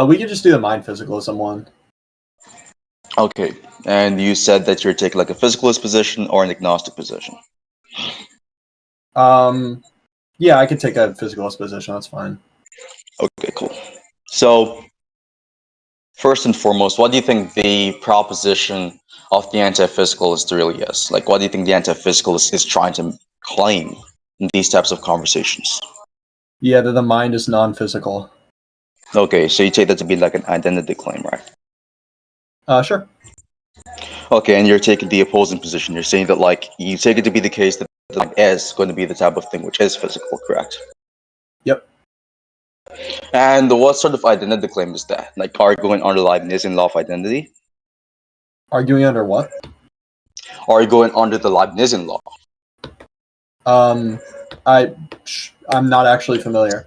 We could just do the mind physicalism one. Okay, and you said that you're taking like a physicalist position or an agnostic position. Yeah, I could take a physicalist position. That's fine. Okay, cool. So, first and foremost, what do you think the proposition of the anti-physicalist really is? Like, what do you think the anti-physicalist is trying to claim in these types of conversations? Yeah, that the mind is non-physical. Okay, so you take that to be like an identity claim, right? Sure. Okay, and you're taking the opposing position. You're saying that, like, you take it to be the case that the mind is going to be the type of thing which is physical, correct? Yep. And what sort of identity claim is that? Like, arguing under Leibnizian law of identity? Arguing under what? Arguing under the Leibnizian law. I'm not actually familiar.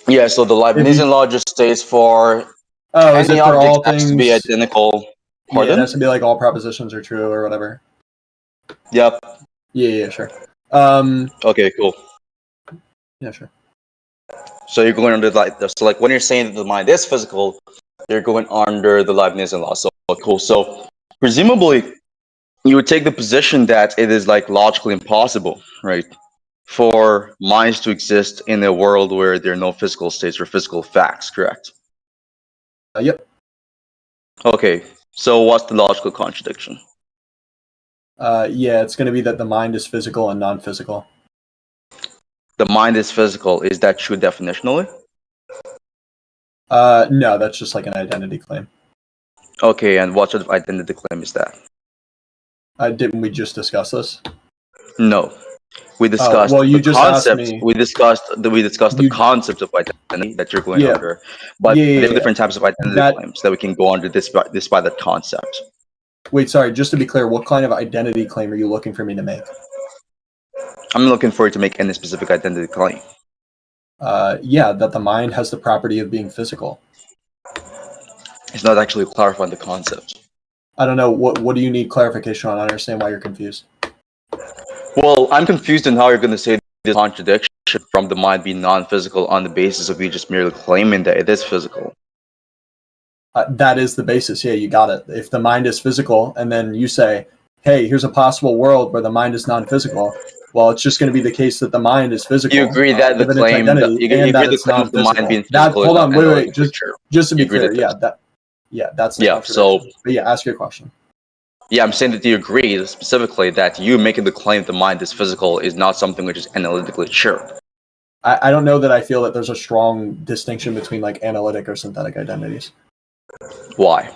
Yeah, so the Leibnizian law just states for is it any for object all has things? to be identical. Pardon? Yeah, it has to be like all propositions are true or whatever. Yep. Yeah, sure. Okay, cool. Yeah, sure. So you're going under like when you're saying that the mind is physical, you're going under the Leibnizian law. So cool. So presumably you would take the position that it is like logically impossible, right, for minds to exist in a world where there are no physical states or physical facts, correct? Yep. Okay, so what's the logical contradiction? Yeah, it's going to be that the mind is physical and non-physical. The mind is physical. Is that true definitionally? No, that's just like an identity claim. Okay, and what sort of identity claim is that? Didn't we just discuss this? No. We discussed you the just concept. asked me. We discussed the concept of identity that you're going under, but there's different types of identity claims that we can go under despite that concept. Wait, sorry. Just to be clear, what kind of identity claim are you looking for me to make? I'm looking for you to make any specific identity claim. Yeah, that the mind has the property of being physical. It's not actually clarifying the concept. I don't know. What do you need clarification on? I understand why you're confused. Well, I'm confused in how you're going to say this contradiction from the mind being non-physical on the basis of you just merely claiming that it is physical. That is the basis. Yeah, you got it. If the mind is physical, and then you say, hey, here's a possible world where the mind is non-physical, well, it's just going to be the case that the mind is physical. You agree that the claim that the mind being physical hold on, wait. Just to be clear, that's the contradiction. So, but yeah, ask your question. Yeah, I'm saying that you agree specifically that you making the claim that the mind is physical is not something which is analytically sure. I don't know that I feel that there's a strong distinction between like analytic or synthetic identities. Why?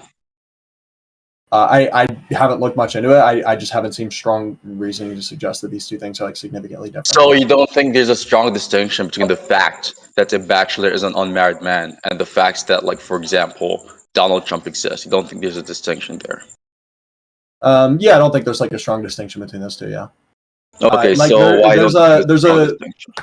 I haven't looked much into it. I just haven't seen strong reasoning to suggest that these two things are like significantly different. So you don't think there's a strong distinction between the fact that a bachelor is an unmarried man and the facts that, like, for example, Donald Trump exists? You don't think there's a distinction there? Yeah, I don't think there's like a strong distinction between those two. Yeah. Okay, so why there's a distinction?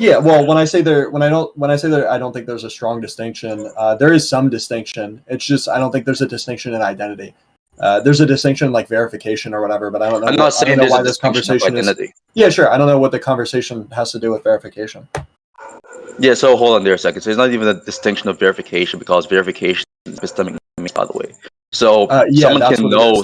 Yeah, well, when I say there, I don't think there's a strong distinction. There is some distinction. It's just I don't think there's a distinction in identity. There's a distinction in like verification or whatever, but I don't know. I'm not saying there's a distinction of identity. Yeah, sure. I don't know what the conversation has to do with verification. Yeah, so hold on there a second. So it's not even a distinction of verification because verification is epistemic, by the way. So someone can know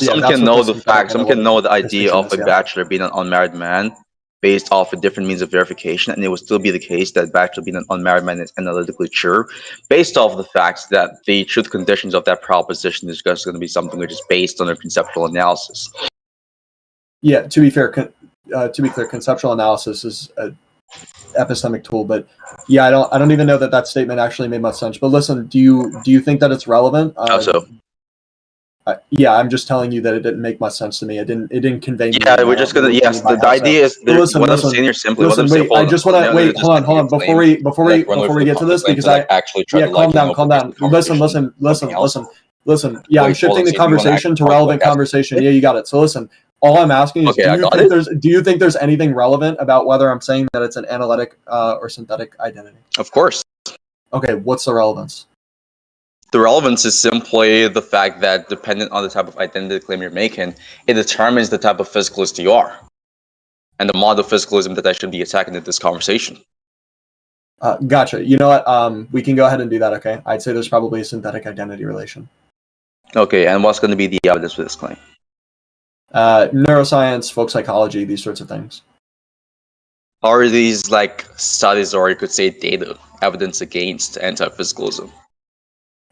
the fact, someone can know the idea of a bachelor being an unmarried man based off of different means of verification, and it will still be the case that bachelor being an unmarried man is analytically true, based off of the fact that the truth conditions of that proposition is just going to be something which is based on a conceptual analysis. Yeah, to be fair, conceptual analysis is an epistemic tool, but yeah, I don't even know that statement actually made much sense. But listen, do you think that it's relevant? How so? Yeah, I'm just telling you that it didn't make much sense to me. It didn't convey. Yeah, we're just gonna. Yes, the idea is. What I'm saying here simply. Wait. I just want to wait. Hold on. Before we get to this, because I actually try to calm down. Listen. Yeah, I'm shifting the conversation to relevant conversation. Yeah, you got it. So listen. All I'm asking is, do you think there's anything relevant about whether I'm saying that it's an analytic or synthetic identity? Of course. Okay, what's the relevance? The relevance is simply the fact that dependent on the type of identity claim you're making, it determines the type of physicalist you are and the model of physicalism that I should be attacking in this conversation. Gotcha. You know what? We can go ahead and do that, okay? I'd say there's probably a synthetic identity relation. Okay, and what's going to be the evidence for this claim? Neuroscience, folk psychology, these sorts of things. Are these like studies, or you could say data, evidence against anti-physicalism?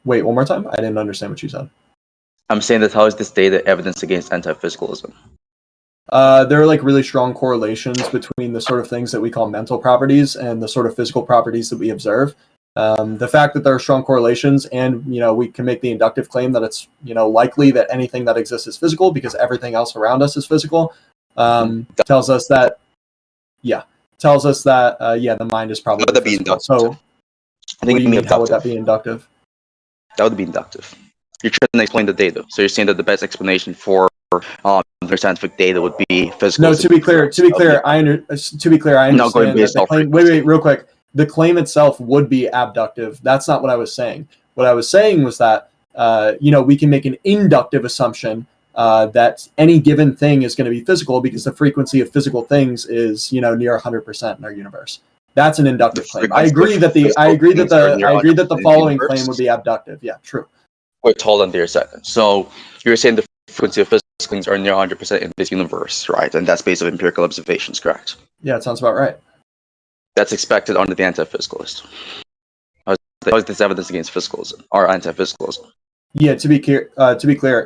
Wait, one more time? I didn't understand what you said. I'm saying that how is this data evidence against anti-physicalism? There are like really strong correlations between the sort of things that we call mental properties and the sort of physical properties that we observe. The fact that there are strong correlations, and we can make the inductive claim that it's likely that anything that exists is physical because everything else around us is physical. Tells us that the mind is probably Would that be inductive? So, what do you mean? How would that be inductive? That would be inductive. You're trying to explain the data, so you're saying that the best explanation for their scientific data would be physical. No, to be clear, I understand that the claim. Wait, real quick. The claim itself would be abductive. That's not what I was saying. What I was saying was that we can make an inductive assumption that any given thing is going to be physical because the frequency of physical things is near 100% in our universe. That's an inductive claim. I agree that the following claim would be abductive. Yeah, true. Wait, hold on there a second. So you're saying the frequency of physical things are near 100% in this universe, right? And that's based on empirical observations, correct? Yeah, it sounds about right. That's expected under the anti-physicalist. How is this evidence against physicalism or anti-physicalism? Yeah, to be clear,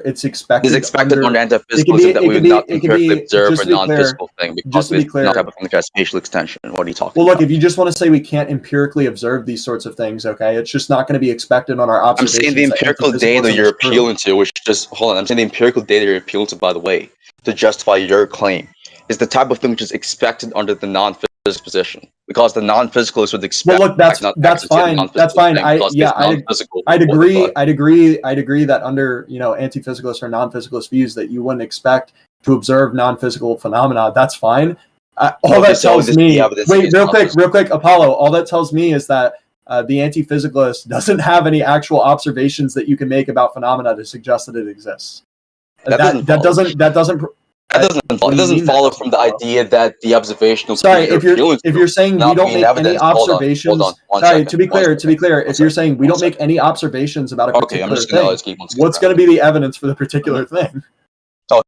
it's expected. It's expected under anti-physicalism that we would not empirically observe a non-physical thing because it's not type of thing like spatial extension. What are you talking about? Well, look, if you just want to say we can't empirically observe these sorts of things, okay, it's just not going to be expected on our observations. I'm saying the empirical data you're appealing to, which just hold on. I'm saying the empirical data you're appealing to, by the way, to justify your claim, is the type of thing which is expected under the non-physical position, because the non-physicalist would expect. Well, look, that's fine. That's fine. I'd agree. I'd agree that under anti-physicalist or non-physicalist views that you wouldn't expect to observe non-physical phenomena. That's fine. All that tells me. Wait, real quick, Apollo. All that tells me is that the anti-physicalist doesn't have any actual observations that you can make about phenomena to suggest that it exists. That doesn't follow from the idea that the observational. Sorry, if you're saying we don't make any observations. Sorry, to be clear, if you're saying we don't make any observations about a particular thing, what's going to be the evidence for the particular thing?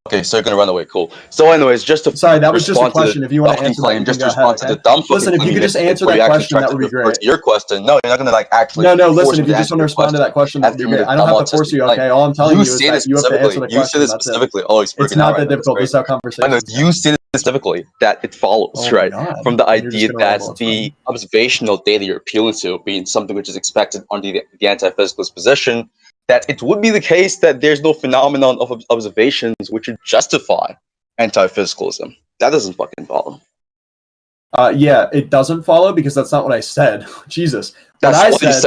Okay, so you're gonna run away. Cool. So, anyways, just to that was just a question. If you want to answer claim, just to respond to the dumb fucking listen, if you could just answer that question, that would be great. Your question, no, you're not gonna actually. No. Listen, if you just want to respond to that question, that would be great. I don't have to force you. Okay, all I'm telling you is that you have to answer the question. You said it specifically. It's not that difficult. This is how conversation. You said it specifically that it follows right from the idea that the observational data you're appealing to being something which is expected under the anti-physicalist position, that it would be the case that there's no phenomenon of observations which would justify anti-physicalism. That doesn't fucking follow. Yeah, it doesn't follow because that's not what I said. Jesus. No, it's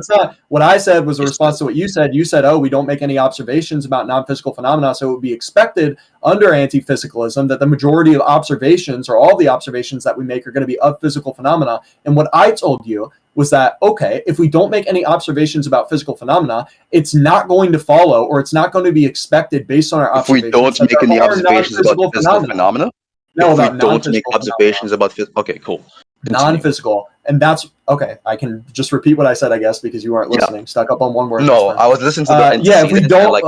not. What I said was a response to what you said. You said, we don't make any observations about non-physical phenomena, so it would be expected under anti-physicalism that the majority of observations, or all the observations that we make, are going to be of physical phenomena. And what I told you was that, okay, if we don't make any observations about physical phenomena, it's not going to follow, or it's not going to be expected based on our observations. If we don't make any observations about physical phenomena? No, if we don't make observations about physical. Okay, cool. Non-physical, and that's okay. I can just repeat what I said, I guess, because you weren't listening. Stuck up on one word. No, I was listening to the. Yeah, if we don't,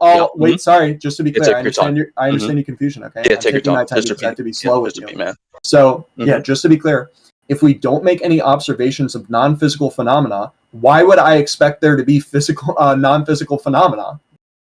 I'll wait. Sorry, just to be clear, I understand your confusion. Okay, yeah, take your time. Just have to be slow with you, man. So yeah, just to be clear, if we don't make any observations of non-physical phenomena, why would I expect there to be physical, non-physical phenomena?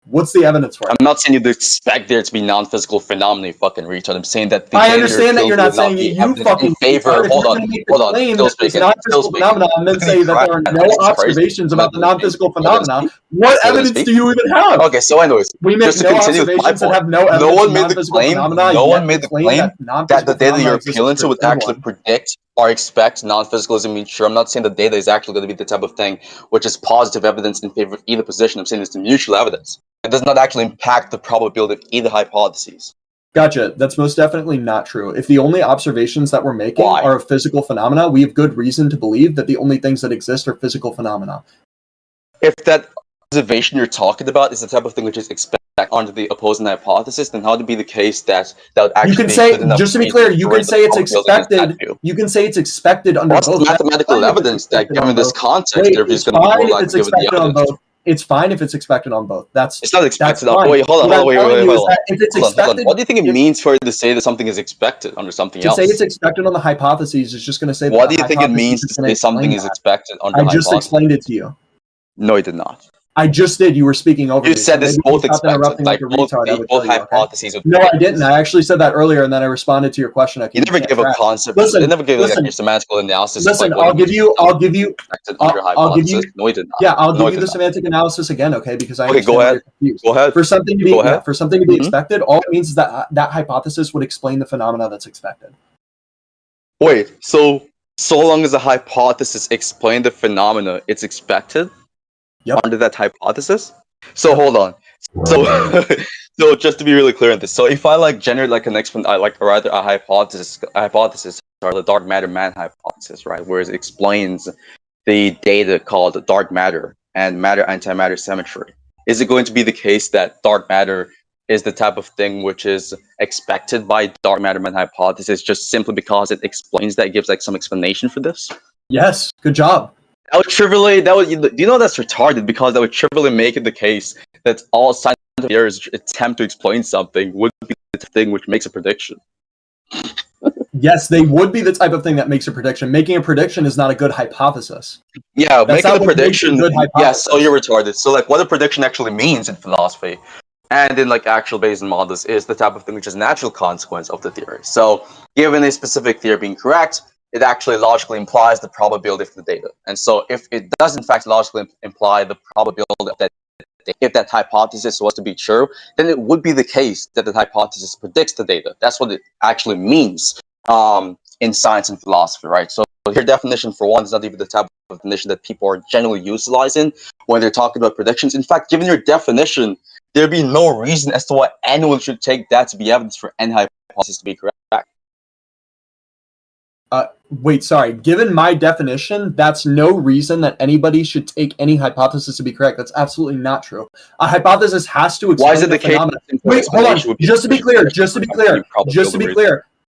What's the evidence for it? I'm not saying you'd expect there to be non-physical phenomena, you fucking retard. I'm saying that I understand that you're not saying it. You fucking favor. Hold on. Still speaking. Phenomena, and then say that there are no observations about the non-physical phenomena. What evidence do you even have? Okay, so anyways, we make no observations and have no evidence. No one made the claim. No one made the claim that the data you're appealing to would actually predict or expect non-physicalism. I mean, sure, I'm not saying the data is actually going to be the type of thing which is positive evidence in favor of either position. I'm saying it's the mutual evidence. It does not actually impact the probability of either hypotheses. Gotcha. That's most definitely not true. If the only observations that we're making are of physical phenomena, we have good reason to believe that the only things that exist are physical phenomena. If that observation you're talking about is the type of thing which is expected onto the opposing hypothesis, then how would it be the case that would actually you can say, just to be clear, you can say it's expected. You can say it's expected under both. What's the mathematical evidence that, given this context, their view is going to be more likely given the evidence? It's fine if it's expected on both. It's not expected on. Wait, hold on. If it's expected, what do you think it means for it to say that something is expected under something else? To say it's expected on the hypotheses is just going to say. What do you think it means to say something is expected under hypothesis? I just explained it to you. No, you did not. I just did. You were speaking over. You said this both expected, like both hypotheses. No, I didn't. I actually said that earlier, and then I responded to your question. You never give a concept. You never give like your semantical analysis. Listen, I'll give you. No, you did not. Yeah, I'll give you the semantic analysis again, okay? Because I go ahead. Go ahead. For something to be expected, all it means is that that hypothesis would explain the phenomena that's expected. Wait, so long as the hypothesis explains the phenomena, it's expected. Yep. Under that hypothesis. So hold on. So just to be really clear on this, so if I generate a hypothesis or the dark matter man hypothesis, right, where it explains the data called dark matter and matter antimatter symmetry, is it going to be the case that dark matter is the type of thing which is expected by dark matter man hypothesis just simply because it explains that, it gives some explanation for this? Yes. Good job. Do you know that's retarded, because that would trivially make it the case that all scientific theories attempt to explain something would be the thing which makes a prediction. Yes, they would be the type of thing that makes a prediction. Making a prediction is not a good hypothesis. Yeah, making a prediction. Yes, oh, you're retarded. So what a prediction actually means in philosophy and in actual Bayesian models is the type of thing which is a natural consequence of the theory. So given a specific theory being correct, it actually logically implies the probability of the data. And so if it does in fact logically imply the probability of that, if that hypothesis was to be true, then it would be the case that the hypothesis predicts the data. That's what it actually means in science and philosophy, right? So your definition, for one, is not even the type of definition that people are generally utilizing when they're talking about predictions. In fact, given your definition, there'd be no reason as to why anyone should take that to be evidence for any hypothesis to be correct. Wait, sorry. Given my definition, that's no reason that anybody should take any hypothesis to be correct. That's absolutely not true. A hypothesis has to explain. Why is it the phenomenon. Wait, hold on. Just to be clear.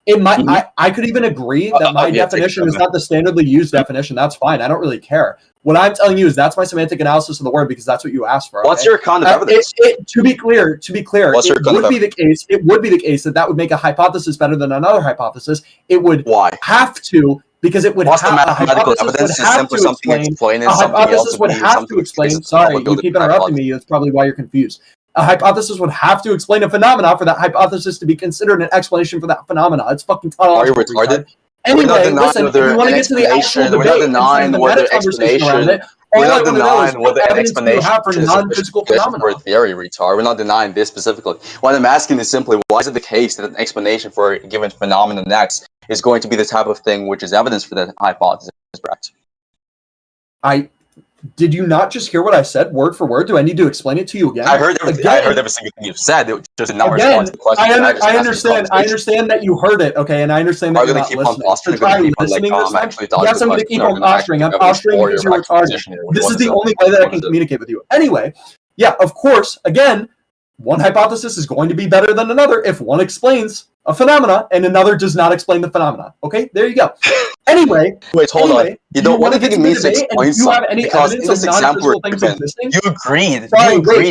It might. I could even agree that my definition is not the standardly used definition. That's fine. I don't really care. What I'm telling you is that's my semantic analysis of the word, because that's what you asked for. Okay? What's your kind of evidence? To be clear, it would be the case that would make a hypothesis better than another hypothesis. It would have to, because it would have the mathematical evidence is simply something explaining something else. A hypothesis would have to explain. Sorry, you keep interrupting me. That's probably why you're confused. A hypothesis would have to explain a phenomena for that hypothesis to be considered an explanation for that phenomena. It's fucking tautological. Are you retarded? Anyway, listen, if you want to get to the actual debate, we're not denying what the explanation for non-physical phenomena. For a theory, retard. We're not denying this specifically. What I'm asking is simply, why is it the case that an explanation for a given phenomenon X is going to be the type of thing which is evidence for that hypothesis, correct? Did you not just hear what I said word for word? Do I need to explain it to you again? I heard everything. I heard every single thing you've said. It just did not respond to the question. I understand that you heard it, okay, and I understand that you're not listening. Try listening this time. Yes, I'm going to keep on posturing. I'm posturing because you're retarded. This is the only way that I can communicate with you. Anyway, yeah, of course, again, one hypothesis is going to be better than another if one explains a phenomena and another does not explain the phenomena. Okay, there you go. Anyway, wait, hold on. You don't want to think it means to explain something, because in this example we're given, you agreed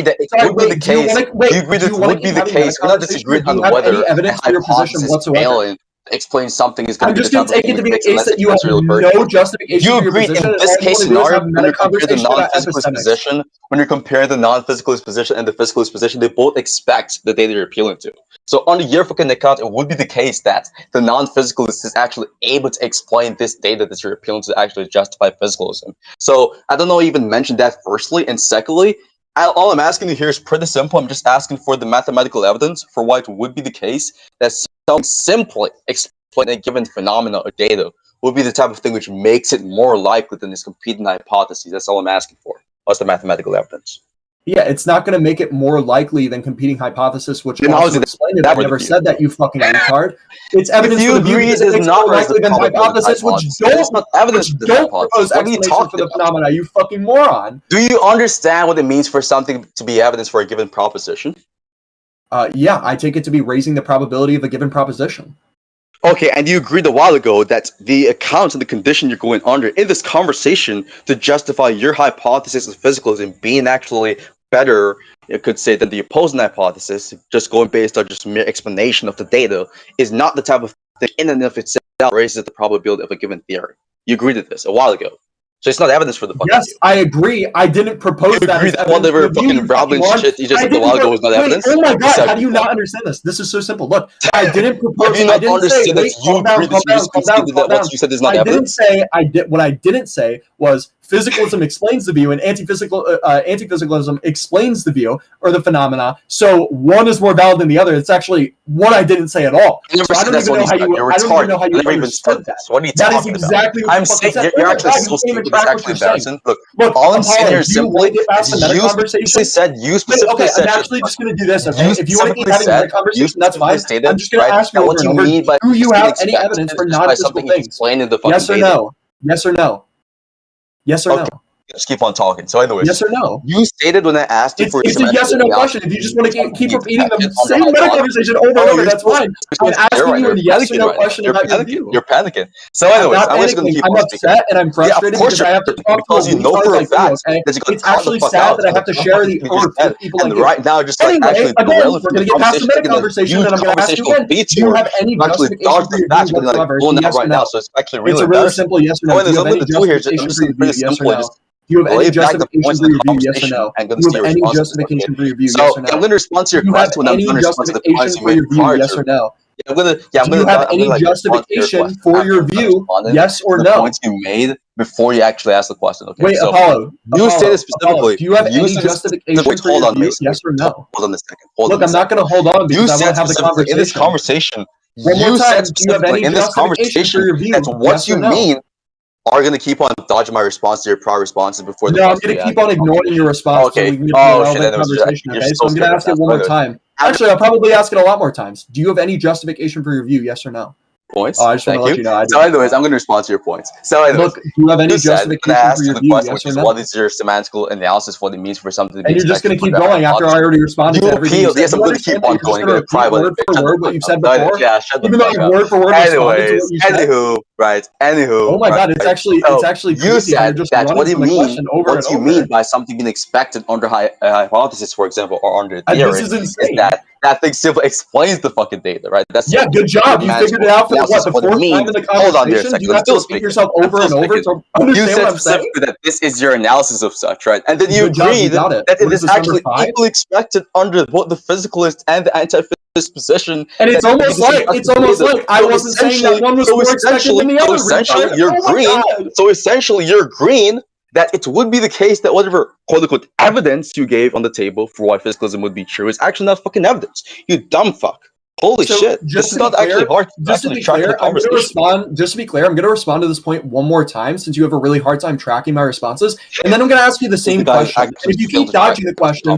that it would be the case. You agreed that it would be the case. We're not disagreeing on whether a hypothesis failing explain something is going to be the type of thing. I'm just going to take it to be a case that you have no justification for your position. You agreed in this case scenario, when you compare the non-physicalist position, when you compare the non-physicalist position and the physicalist position, they both expect the data you're appealing to. So under your fucking account, it would be the case that the non-physicalist is actually able to explain this data that you're appealing to actually justify physicalism. So I don't know, even mention that firstly, and secondly, all I'm asking you here is pretty simple. I'm just asking for the mathematical evidence for why it would be the case that something simply explain a given phenomena or data would be the type of thing which makes it more likely than this competing hypothesis. That's all I'm asking for. What's the mathematical evidence? Yeah, it's not going to make it more likely than competing hypothesis, which also explained it. I never said that, you fucking retard. It's evidence for the view that it's more likely than hypothesis, which don't propose explanation for the phenomena, you fucking moron. Do you understand what it means for something to be evidence for a given proposition? Yeah, I take it to be raising the probability of a given proposition. Okay, and you agreed a while ago that the accounts and the condition you're going under in this conversation to justify your hypothesis of physicalism being actually better, you could say, than the opposing hypothesis, just going based on just mere explanation of the data, is not the type of thing in and of itself raises the probability of a given theory. You agreed to this a while ago. So it's not evidence for the fucking Yes, I agree. I didn't propose that as evidence. Whatever fucking rambling shit you just said a while ago was not evidence. Oh my god, how do you not understand this? This is so simple. Look, I didn't propose. I didn't say that you agreed that you just conceded that what you said is not evidence. What I didn't say was physicalism explains the view and anti-physicalism explains the view or the phenomena. So one is more valid than the other. It's actually what I didn't say at all. I don't even know how you understood that. What are you talking about? That is exactly what I'm saying you're actually so stupid. It's actually embarrassing. Look, all I'm saying here simply is you specifically said okay, I'm actually just going to do this. Okay, if you want to keep having a conversation, that's fine. I'm just going to ask you over and over. Do you have any evidence for non-physical things? Yes or no? Yes or no? Yes or no? Just keep on talking. So anyways, yes or no? You stated when I asked you for it's a yes or no question. If you just want to keep repeating the same meta conversation over and over, that's fine. I'm asking you a yes or no question about your view. You're panicking. So anyways, I'm just going to keep on speaking. I'm upset and I'm frustrated because I have to talk because you know for a fact that it's actually sad that I have to share the earth with people like you. Right now, just like actually we're going to get past the meta conversation and I'm going to ask you again. Do you have any justification for your view whatsoever? Yes or no? It's a really simple yes or no. Do you have any justification for your view? Yes or no? Do you have any justification for your view? Yes or no? Do you have any justification for your view? Yes or no? I'm going to respond to your question when I'm going to respond to the points you made prior to. Yes or no? I'm going to. Do you have any justification for your view? Yes or no? Points you made before you actually asked the question. Okay. Wait, Apollo. You stated specifically. Do you have any justification for your view? Yes or no? Hold on a second. Look, I'm not going to hold on because I want to have the conversation. In this conversation, you said specifically in this conversation that what you mean are going to keep on dodging my response to your prior responses before the. No, I'm going to keep on ignoring your response. Okay. So shit. Okay, so I'm going to ask it one more time. Actually, I'll probably ask it a lot more times. Do you have any justification for your view? Yes or no? Points. I just want to let you know. So anyways, I'm going to respond to your points. So anyways, look, do you have any justification for your view? Yes or no? What is your semantical analysis? What it means for something to be? And you're just going to keep going after I already responded to everything. Yes, I'm going to keep on going. Word for word what you said before. Yeah, shut even though you word for word. Anyways, anywho. Oh my god, it's actually you said that what do you mean? What do you mean by something being expected under hypothesis, for example, or under theory? This is insane. That thing simply explains the fucking data, right? That's good job. You figured it out for the fourth time in the conversation. Hold on there a second. You have to repeat yourself over and over to understand what I'm saying. That this is your analysis of such, right? And then you agreed that it is actually equally expected under both the physicalist and the anti-physicalist position. And it's almost like I wasn't saying that one was more expected than the other. So essentially, you're agreeing that it would be the case that whatever quote-unquote evidence you gave on the table for why physicalism would be true is actually not fucking evidence. You dumb fuck. Holy shit. This is not actually hard to actually track the conversation. Just to be clear, I'm going to respond to this point one more time since you have a really hard time tracking my responses. And then I'm going to ask you the same question. If you keep dodging the question,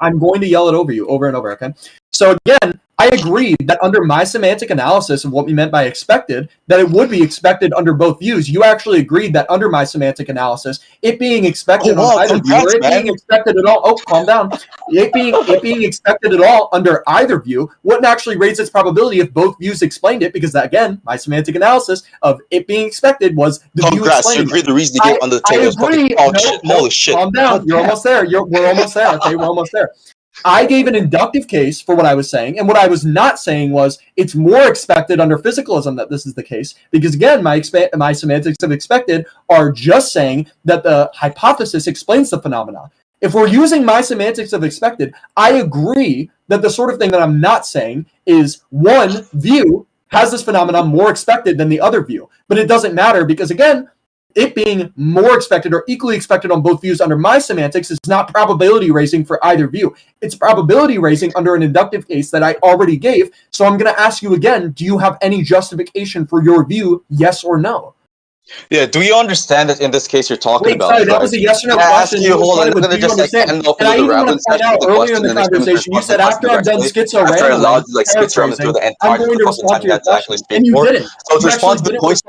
I'm going to yell it over you over and over, okay? So again, I agree that under my semantic analysis of what we meant by expected, that it would be expected under both views. You actually agreed that under my semantic analysis, it being expected on either view, or it being expected at all. Oh, calm down. It being expected at all under either view wouldn't actually raise its probability if both views explained it, because again, my semantic analysis of it being expected was the view explaining. You agreed the reason you gave on the table is fucking shit. Holy shit. Calm down. You're almost there. We're almost there. Okay, we're almost there. I gave an inductive case for what I was saying, and what I was not saying was it's more expected under physicalism that this is the case, because again, my semantics of expected are just saying that the hypothesis explains the phenomena. If we're using my semantics of expected, I agree that the sort of thing that I'm not saying is one view has this phenomenon more expected than the other view, but it doesn't matter because again, it being more expected or equally expected on both views under my semantics is not probability raising for either view. It's probability raising under an inductive case that I already gave. So I'm going to ask you again, do you have any justification for your view, yes or no? Yeah, do you understand that in this case you're talking about? Sorry, that was a yes or no question. Hold on, I'm gonna just end off with the want to point out earlier in the conversation, you said after I'm done schizo rambling, I'm going to respond to your question, and you didn't. So to respond to the points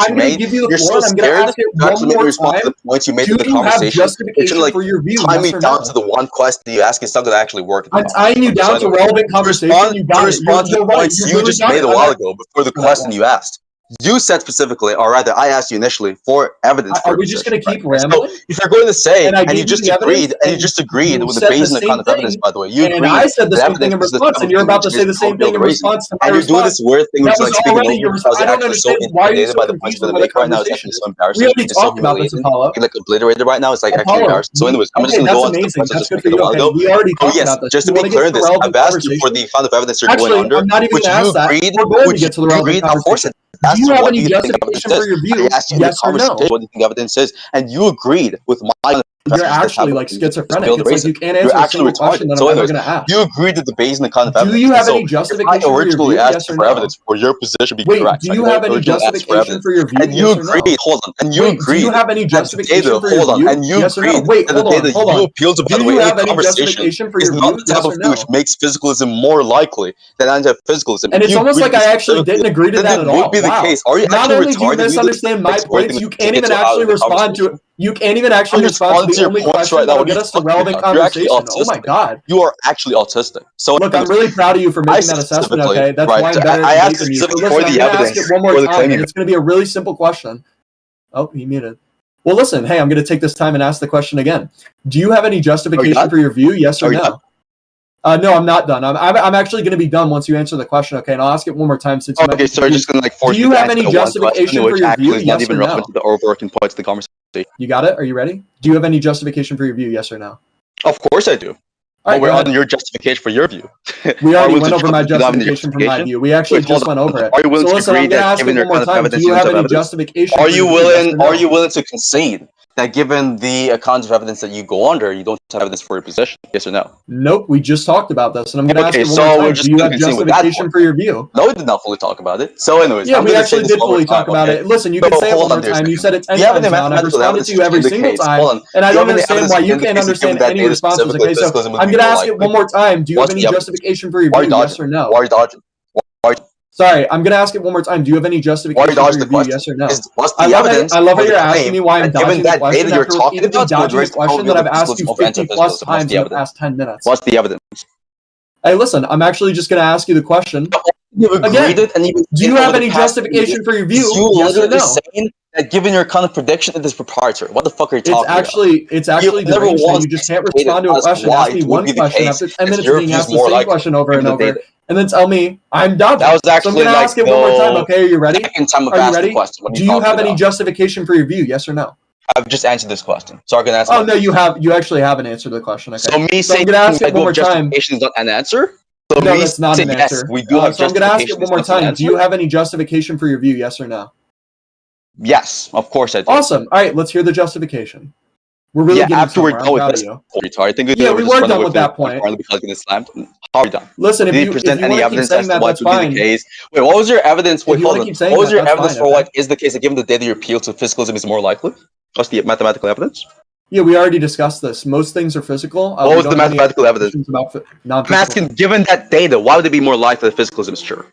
you made, I'm going to give you the floor, and I'm going to ask it one more time. The points you made in the conversation. Justification for your view? Time me down to the one question you ask. It's not going to actually work. I'm tying you down to relevant conversation. You got it. Respond to the points you just made a while ago before the question you asked. You said specifically, or rather, I asked you initially for evidence. Are we just going to keep rambling? So if you're going to say, and you just agreed with the Bayesian kind of evidence, by the way, you agreed. And I said the same thing in response, and you're about to say the same thing in response to my response. And you're doing this weird thing, which is like speaking over your response. I don't understand why you're so confused by the right now. It's actually so embarrassing. We already talked about this, Apollo. Like obliterated right now. It's like actually embarrassing. So, anyways, I'm just going to go on to the question just a while ago. We already talked about this. Just to be clear in this, I've asked you for the kind of evidence you're going under, which you agreed. Of course, do you have any justification for your view? Yes or no? What do you think evidence is? And you agreed with my. You're actually like schizophrenic. It's like you can't answer a single question that I'm ever going to ask. You agreed that the Bayesian kind of evidence. Do you have any justification for your view? Yes or no? Evidence for your position be correct. Do you have any justification for your view? And you agreed. Hold on. And you agreed. Do you have any justification for your view? Hold on. And you agreed. Wait, hold on. You appealed to, by the way, in the conversation is not the type of thing which makes physicalism more likely than anti-physicalism. And it's almost like I actually didn't agree to that at all. Would be the case. Are you actually retarded? Not only do you misunderstand my points, you can't even actually respond to it. You can't even actually respond to the only question that will get us to relevant conversation. Oh my god. You are actually autistic. So look, I'm really proud of you for making that assessment, okay? That's why I'm better at than you. Listen, I'm going to ask it one more time, and it's going to be a really simple question. Oh, he muted. Well, listen, hey, I'm going to take this time and ask the question again. Do you have any justification for your view, yes or no? No, I'm not done. I'm actually going to be done once you answer the question, okay? And I'll ask it one more time since you okay, so I'm just going to force you. Do you have any justification for your view, yes or no? Relevant to the overworking points of the conversation. You got it? Are you ready? Do you have any justification for your view, yes or no? Of course I do. Right, we're on your justification for your view. We already went over my justification for my view. We actually just went over it. Are you willing to agree that given your kind of evidence, do you have any justification? Are you willing to concede that given the kinds of evidence that you go under, you don't have evidence for your position? Yes or no? Nope. We just talked about this, and I'm going to ask you one more time. Do you have justification for your view? No, we did not fully talk about it. So, anyways, yeah, we actually did fully talk about it. Listen, you can say it one more time. You said it 10 times now, and I've responded to you every single time, and I don't understand why you can't understand any responses. Okay, so I'm going to ask it one more time. Do you have any justification for your view? Yes or no? Why are you dodging? Sorry, I'm going to ask it one more time. Do you have any justification for your view? Yes or no? I love how you're asking me why I'm dodging the question after repeatedly dodging the question that I've asked you 50 plus times in the past 10 minutes. What's the evidence? Hey, listen, I'm actually just going to ask you the question. Again, do you have any justification for your view? Yes or no? Saying that given your kind of prediction, it is proprietary. What the fuck are you talking about? It's actually deranged. You just can't respond to a question. Ask me one question after 10 minutes being asked the same question over and over. And then tell me I'm dodging. That was actually so I'm going to ask it one more time. Okay, are you ready? Are you ready? Do you have any justification for your view? Yes or no? I've just answered this question. So I'm going to ask. Oh no, you have. You actually haven't answered the question. Okay. So me saying I'm going to ask it one more time. Justification is not an answer. So no, that's not an answer. Yes, we do have so I'm going to ask it one more time. Do you have any justification for your view? Yes or no? Yes, of course I do. Awesome. All right, let's hear the justification. We're really getting after we're done with this. We were done with that point. Because getting slammed. How are we done? Listen, if you present any evidence as to what would be the case. Wait, what was your evidence? Wait, hold on. What was your evidence for what is the case that given the data you appeal to physicalism is more likely? What's the mathematical evidence? Yeah, we already discussed this. Most things are physical. What was the mathematical evidence? I'm asking, given that data, why would it be more likely that physicalism is true?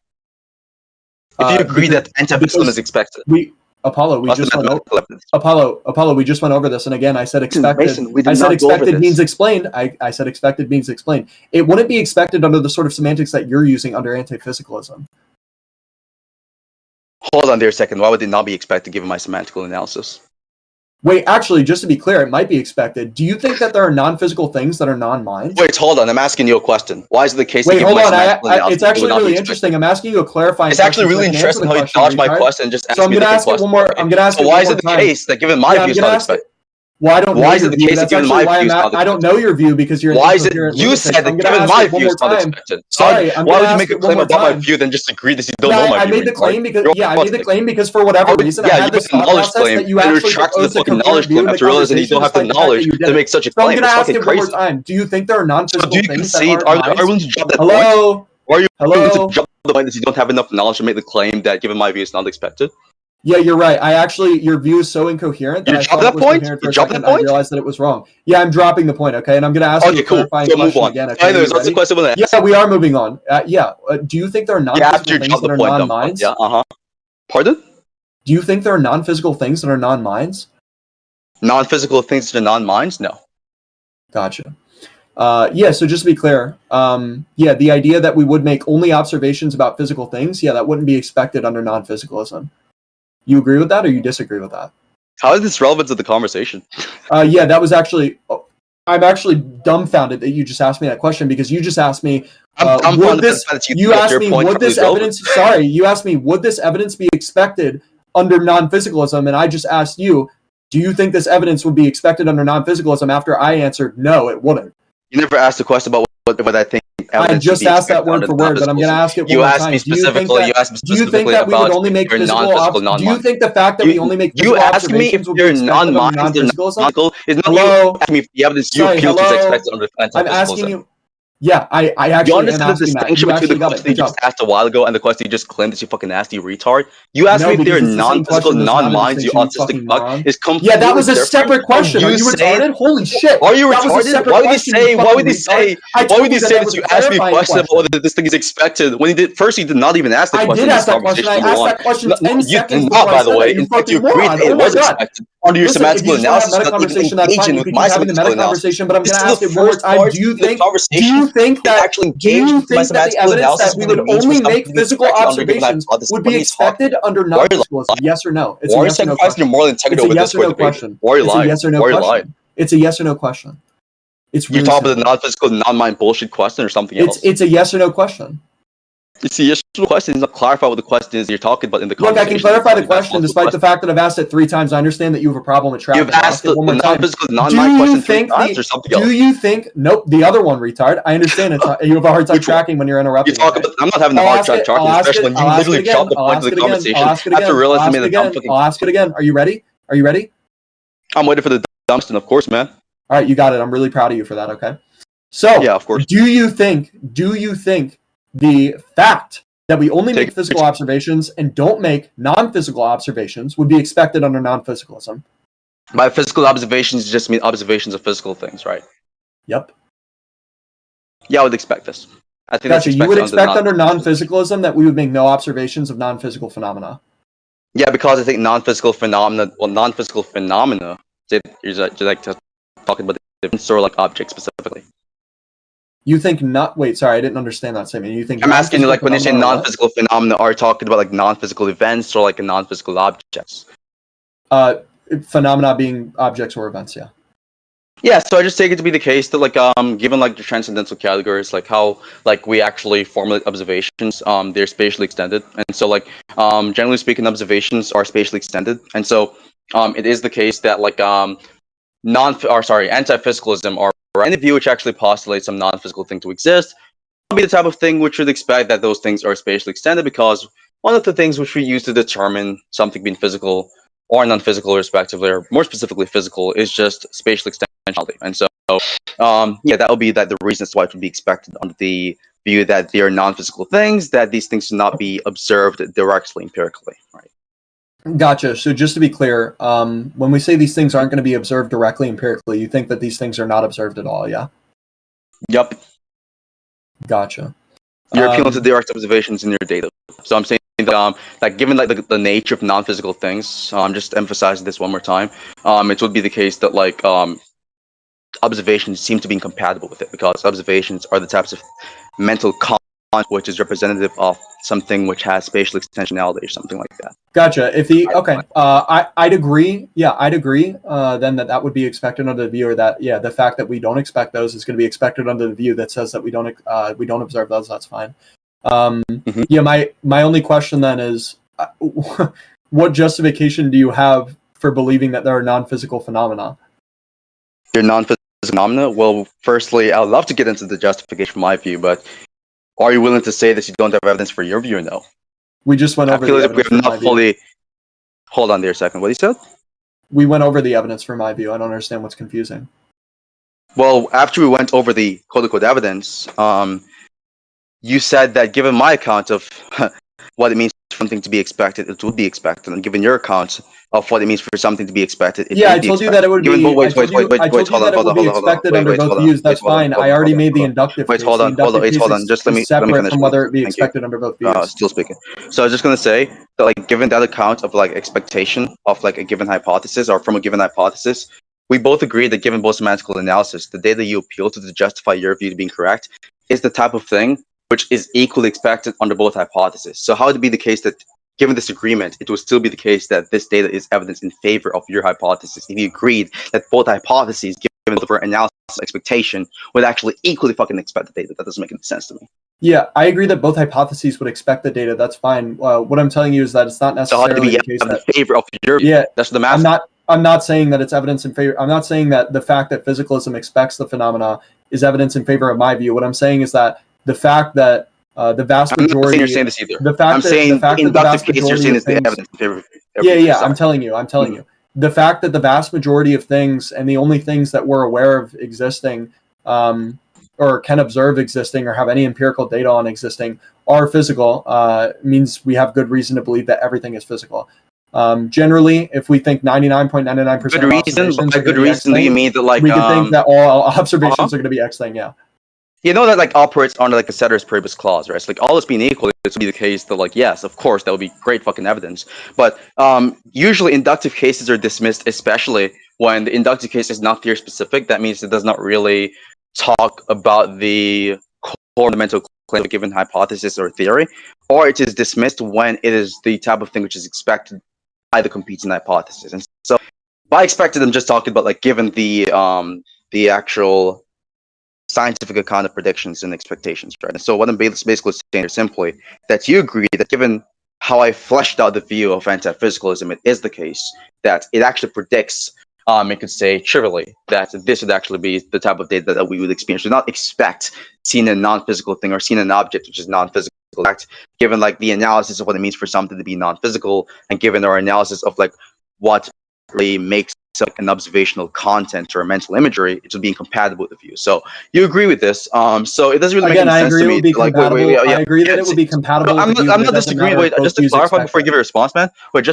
If you agree that anti-physicalism is expected. Apollo, we just went over this, and again, I said expected. I said expected means explained. I said expected means explained. It wouldn't be expected under the sort of semantics that you're using under anti-physicalism. Hold on there a second. Why would it not be expected given my semantical analysis? Wait, actually, just to be clear, it might be expected. Do you think that there are non-physical things that are non-mind? Wait, hold on. I'm asking you a question. Why is it the case that hold on. It's actually really interesting. I'm asking you a clarifying question. It's actually really interesting how you dodge my question and just ask me the question. So I'm going to ask it one more. I'm going to ask it one more time. So why is it the case that given my view is not expected? Well, I don't know. Why is it the case that given my view is not expected? I don't know your view because you're. Why is it you said that given my view is not expected? Sorry, why would you make a claim about my view then just agree that you don't know my view? I made the claim because I made the claim because for whatever reason I had this thought process that you actually proposed to compare view after realizing you don't have the knowledge to make such a claim. I'm going to ask it one more time. Do you think there are non-physical things that aren't minds? Are you willing to drop that point? Are you willing to drop the point that you don't have enough knowledge to make the claim that given my view is not expected? Yeah, you're right. Your view is so incoherent that I thought it was coherent for a second, and I realized that it was wrong. Yeah, I'm dropping the point, okay? And I'm going to ask you a clarifying question again. Okay, what's the question? Yeah, we are moving on. Do you think there are non-physical things that are non-minds? Yeah, Pardon? Do you think there are non-physical things that are non-minds? Non-physical things that are non-minds? No. Gotcha. So just to be clear, the idea that we would make only observations about physical things, that wouldn't be expected under non-physicalism. You agree with that, or you disagree with that? How is this relevant to the conversation? That was actually... I'm actually dumbfounded that you just asked me that question, because you just asked me... would this evidence be expected under non-physicalism? And I just asked you, do you think this evidence would be expected under non-physicalism, after I answered, no, it wouldn't. You never asked the question about what I think. I just asked that word for word, but I'm going to ask it one more time. Do you think that we would only make physical observations? Do you think the fact that we only make physical observations would be expected under non-physicalism? Hello? Asking me if the evidence you appeal to is expected under non-physicalism. I'm asking you. Yeah, I actually am asking that. You actually got it. You just asked a while ago, and the question you just claimed that you fucking asked, you retard. You asked me if they're non-physical, non-minds, you autistic bug. Is completely Yeah, that was a separate question. Are you retarded? Holy shit! Are you retarded? Why would you say that you asked me a question about whether this thing is expected when you did? First, you did not even ask the question. I did ask that question. I asked that question 10 seconds before. By the way, in fact, you agreed it was expected. Under your semantical analysis, not even engaging with my semantical analysis. But I'm going to ask it one more time. Do you think that the evidence that we would only make physical observations would be expected under non-physicalism? Yes or no? It's a yes or no question. It's a yes or no question. It's a yes or no question. It's a yes or no question. It's really you're talking about the non-physical, non-mind bullshit question or something else. It's a yes or no question. It's a yes or no question. It's not clarify what the question is you're talking about in the conversation. Look, I can clarify the question despite the fact that I've asked it 3 times. I understand that you have a problem with tracking. You've asked the non-physical, non-mind question 3 times or something else. Do you think... Nope, the other one, retard. I understand you have a hard time tracking when you're interrupting. I'm not having a hard time tracking, especially when you literally dropped the point of the conversation after realizing me that I'll ask it again. Are you ready? I'm waiting for the dumpster, of course, man. All right, you got it. I'm really proud of you for that, okay? So, yeah, of course. Do you think the fact that we only make physical observations and don't make non-physical observations would be expected under non-physicalism? By physical observations, you just mean observations of physical things, right? Yep. Yeah, I would expect this. I think gotcha. You would expect under non-physicalism that we would make no observations of non-physical phenomena. Yeah, because I think non-physical phenomena, you're like talking about the sort of like objects specifically. You think not? Wait, sorry, I didn't understand that statement. You think I'm asking you, like, when you say non-physical phenomena, are you talking about like non-physical events or like non-physical objects? Phenomena being objects or events, yeah. Yeah, so I just take it to be the case that, like, given like the transcendental categories, like how like we actually formulate observations, they're spatially extended, and so like generally speaking, observations are spatially extended, and so it is the case that like anti-physicalism or any view which actually postulates some non-physical thing to exist will be the type of thing which would expect that those things are spatially extended, because one of the things which we use to determine something being physical or non-physical respectively, or more specifically physical, is just spatial extensionality. And so that would be the reasons why it would be expected under the view that they are non-physical things, that these things should not be observed directly empirically, right? Gotcha. So just to be clear, when we say these things aren't going to be observed directly empirically, you think that these things are not observed at all, yeah? Yep. Gotcha. You're appealing to direct observations in your data. So I'm saying that, like, given like the nature of non-physical things, just emphasizing this one more time, it would be the case that like observations seem to be incompatible with it, because observations are the types of mental content which is representative of something which has spatial extensionality or something like that. Gotcha. I'd agree. Yeah, I'd agree. Then that would be expected under the view, or that the fact that we don't expect those is going to be expected under the view that says that we don't observe those. That's fine. Yeah, my only question then is, what justification do you have for believing that there are non-physical phenomena? They're non-physical phenomena? Well, firstly, I'd love to get into the justification from my view, but are you willing to say that you don't have evidence for your view or no? We just went over the evidence for my view. Hold on there a second. What you said? We went over the evidence for my view. I don't understand what's confusing. Well, after we went over the quote-unquote evidence, you said that given my account of what it means something to be expected, it would be expected. And given your account of what it means for something to be expected, it yeah, would I be told you expected. that it would Given, be. wait, I told you that it would be expected under both views. That's fine. I already made the inductive case. Hold on. Just let me separate finish. from whether it be Thank you. expected under both views. Still speaking. So I was just gonna say that, like, given that account of like expectation of like a given hypothesis or from a given hypothesis, we both agree that given both semantical analysis, the data you appeal to justify your view to being correct is the type of thing which is equally expected under both hypotheses. So how would it be the case that, given this agreement, it would still be the case that this data is evidence in favor of your hypothesis if you agreed that both hypotheses, given the analysis expectation, would actually equally fucking expect the data? That doesn't make any sense to me. Yeah, I agree that both hypotheses would expect the data. That's fine. What I'm telling you is that it's not necessarily the case that in favor of your. Yeah, that's the math. I'm not saying that it's evidence in favor. I'm not saying that the fact that physicalism expects the phenomena is evidence in favor of my view. What I'm saying is that the fact that the vast majority. I'm not saying you're saying this either. I'm saying in inductive case you're saying is the evidence in favor of. Yeah. I'm telling you. The fact that the vast majority of things and the only things that we're aware of existing, or can observe existing, or have any empirical data on existing, are physical, means we have good reason to believe that everything is physical. Generally, if we think 99.99% good reason, by good reason, do you mean that, like, we could think that all observations are going to be X thing? Yeah. You know that, like, operates under like a ceteris paribus clause, right? So, like, all else being equal, this would be the case that, like, yes, of course, that would be great fucking evidence. But usually inductive cases are dismissed, especially when the inductive case is not theory specific. That means it does not really talk about the core fundamental claim of a given hypothesis or theory, or it is dismissed when it is the type of thing which is expected by the competing hypothesis. And so, by expected, I'm just talking about, like, given the actual scientific account of predictions and expectations, right? And so what I'm basically saying is simply that you agree that, given how I fleshed out the view of anti-physicalism, it is the case that it actually predicts, it could say trivially, that this would actually be the type of data that we would experience. We do not expect seeing a non-physical thing or seeing an object which is non-physical. In fact, given, like, the analysis of what it means for something to be non-physical, and given our analysis of, like, what really makes an observational content or a mental imagery, it would be incompatible with the view. So you agree with this. So it doesn't really make any sense to me. I agree that it would be compatible. I'm not disagreeing. Wait, just to clarify before you give your response, man. I'm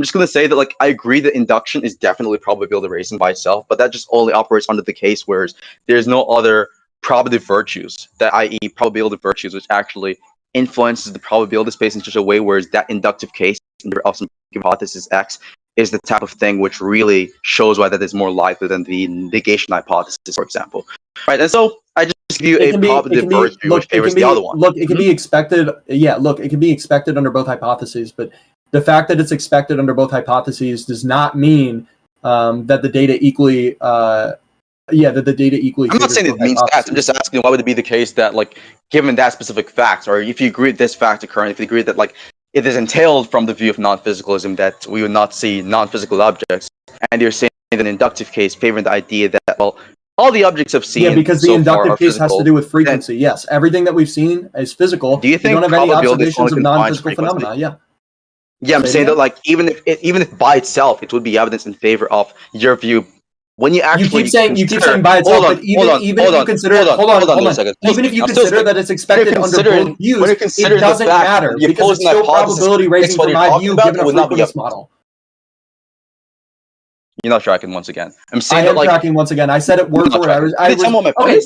just going to say that, like, I agree that induction is definitely probability raising by itself, but that just only operates under the case where there's no other probability virtues, that, i.e., probability virtues, which actually influences the probability space in such a way where that inductive case of some hypothesis X is the type of thing which really shows why that is more likely than the negation hypothesis, for example. Right, and so I just give you a probability virtue which favors the other one. Look, it can be expected. Yeah, look, it can be expected under both hypotheses, but the fact that it's expected under both hypotheses does not mean that the data equally. I'm not saying it means that. I'm just asking, why would it be the case that, like, given that specific fact, or if you agree with this fact occurring, if you agree that, like, it is entailed from the view of non-physicalism that we would not see non-physical objects, and you're saying that an inductive case favoring the idea that, well, all the objects I've seen, because the inductive case has to do with frequency. Yes, everything that we've seen is physical. Do you think we don't have any observations of non-physical phenomena? Yeah, I'm saying that, like, even if by itself it would be evidence in favor of your view. When you actually you keep saying by itself, but even if you consider that it's expected under both views, it doesn't matter because it's still probability raising for my view given a frequency model. You're not tracking once again. I'm saying that, like, tracking once again. I said it word for word.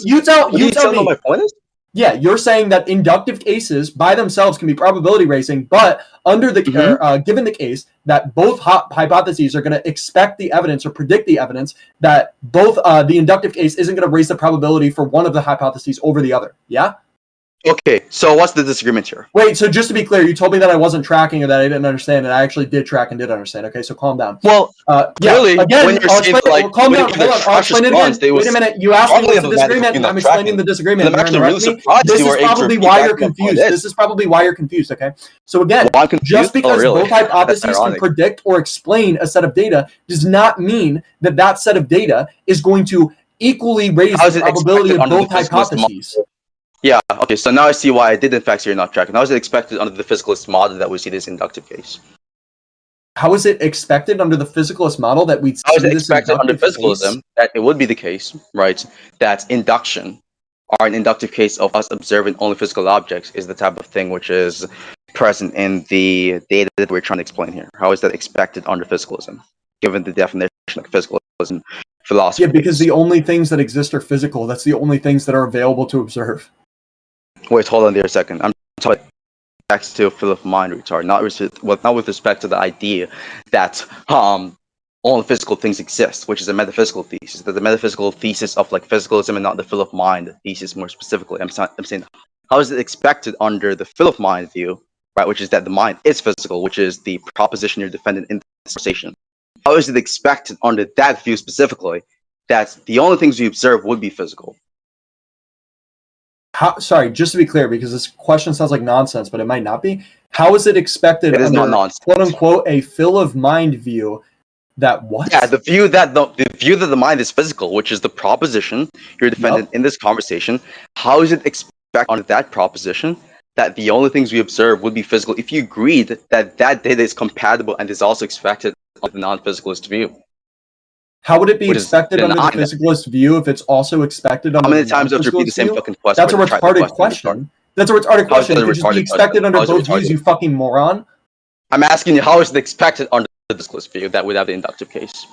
You tell me what my point is. Yeah, you're saying that inductive cases by themselves can be probability raising, but under the given the case that both hypotheses are going to expect the evidence or predict the evidence, that both the inductive case isn't going to raise the probability for one of the hypotheses over the other. Yeah? Okay, so what's the disagreement here? Wait, so just to be clear, you told me that I wasn't tracking or that I didn't understand, and I actually did track and did understand. Okay, so calm down. Well, clearly, again, when you're saying, like, calm down. Hold on, I'll explain it again. Wait a minute, you asked me what's the disagreement, and I'm explaining the disagreement. I'm actually really surprised this is probably why you're confused. This is probably why you're confused, okay? So again, just because both hypotheses can predict or explain a set of data does not mean that that set of data is going to equally raise the probability of both hypotheses. Yeah, okay, so now I see why I did in fact say you're not tracking. How is it expected under the physicalist model that we see this inductive case? How is it expected under the physicalist model that we'd see this? How is it expected under physicalism that it would be the case, right, that induction, or an inductive case of us observing only physical objects, is the type of thing which is present in the data that we're trying to explain here? How is that expected under physicalism, given the definition of physicalism philosophy? Yeah, because the only things that exist are physical. That's the only things that are available to observe. Wait, hold on there a second. I'm talking back to Philo of mind, retard. Not with respect to the idea that all physical things exist, which is a metaphysical thesis. That the metaphysical thesis of like physicalism and not the Philo of mind thesis more specifically. I'm saying, how is it expected under the Philo of mind view, right? Which is that the mind is physical, which is the proposition you're defending in this conversation. How is it expected under that view specifically that the only things we observe would be physical? Sorry, just to be clear, because this question sounds like nonsense, but it might not be. How is it expected it is under, not nonsense. quote unquote, a Philo of mind view that what? Yeah, the view that the mind is physical, which is the proposition you're defending in this conversation. How is it expected under that proposition that the only things we observe would be physical if you agreed that that data is compatible and is also expected under the non-physicalist view? How would it be expected under the physicalist view if it's also expected under the non-physicalist view? How many times do you repeat the same fucking question? That's a retarded question. That's a retarded question. It could just be expected under both views, you fucking moron. I'm asking you, how is it expected under the physicalist view that would have the inductive case?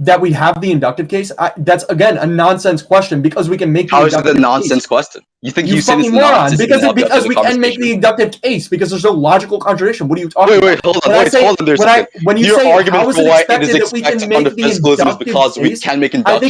That we have the inductive case? That's, again, a nonsense question because we can make the inductive case. How is it a nonsense question? You think you fucking moron? Because we can make the inductive case because there's no logical contradiction. What are you talking about? Wait, hold on. When you say how is it expected that we can make the inductive because we can make induction.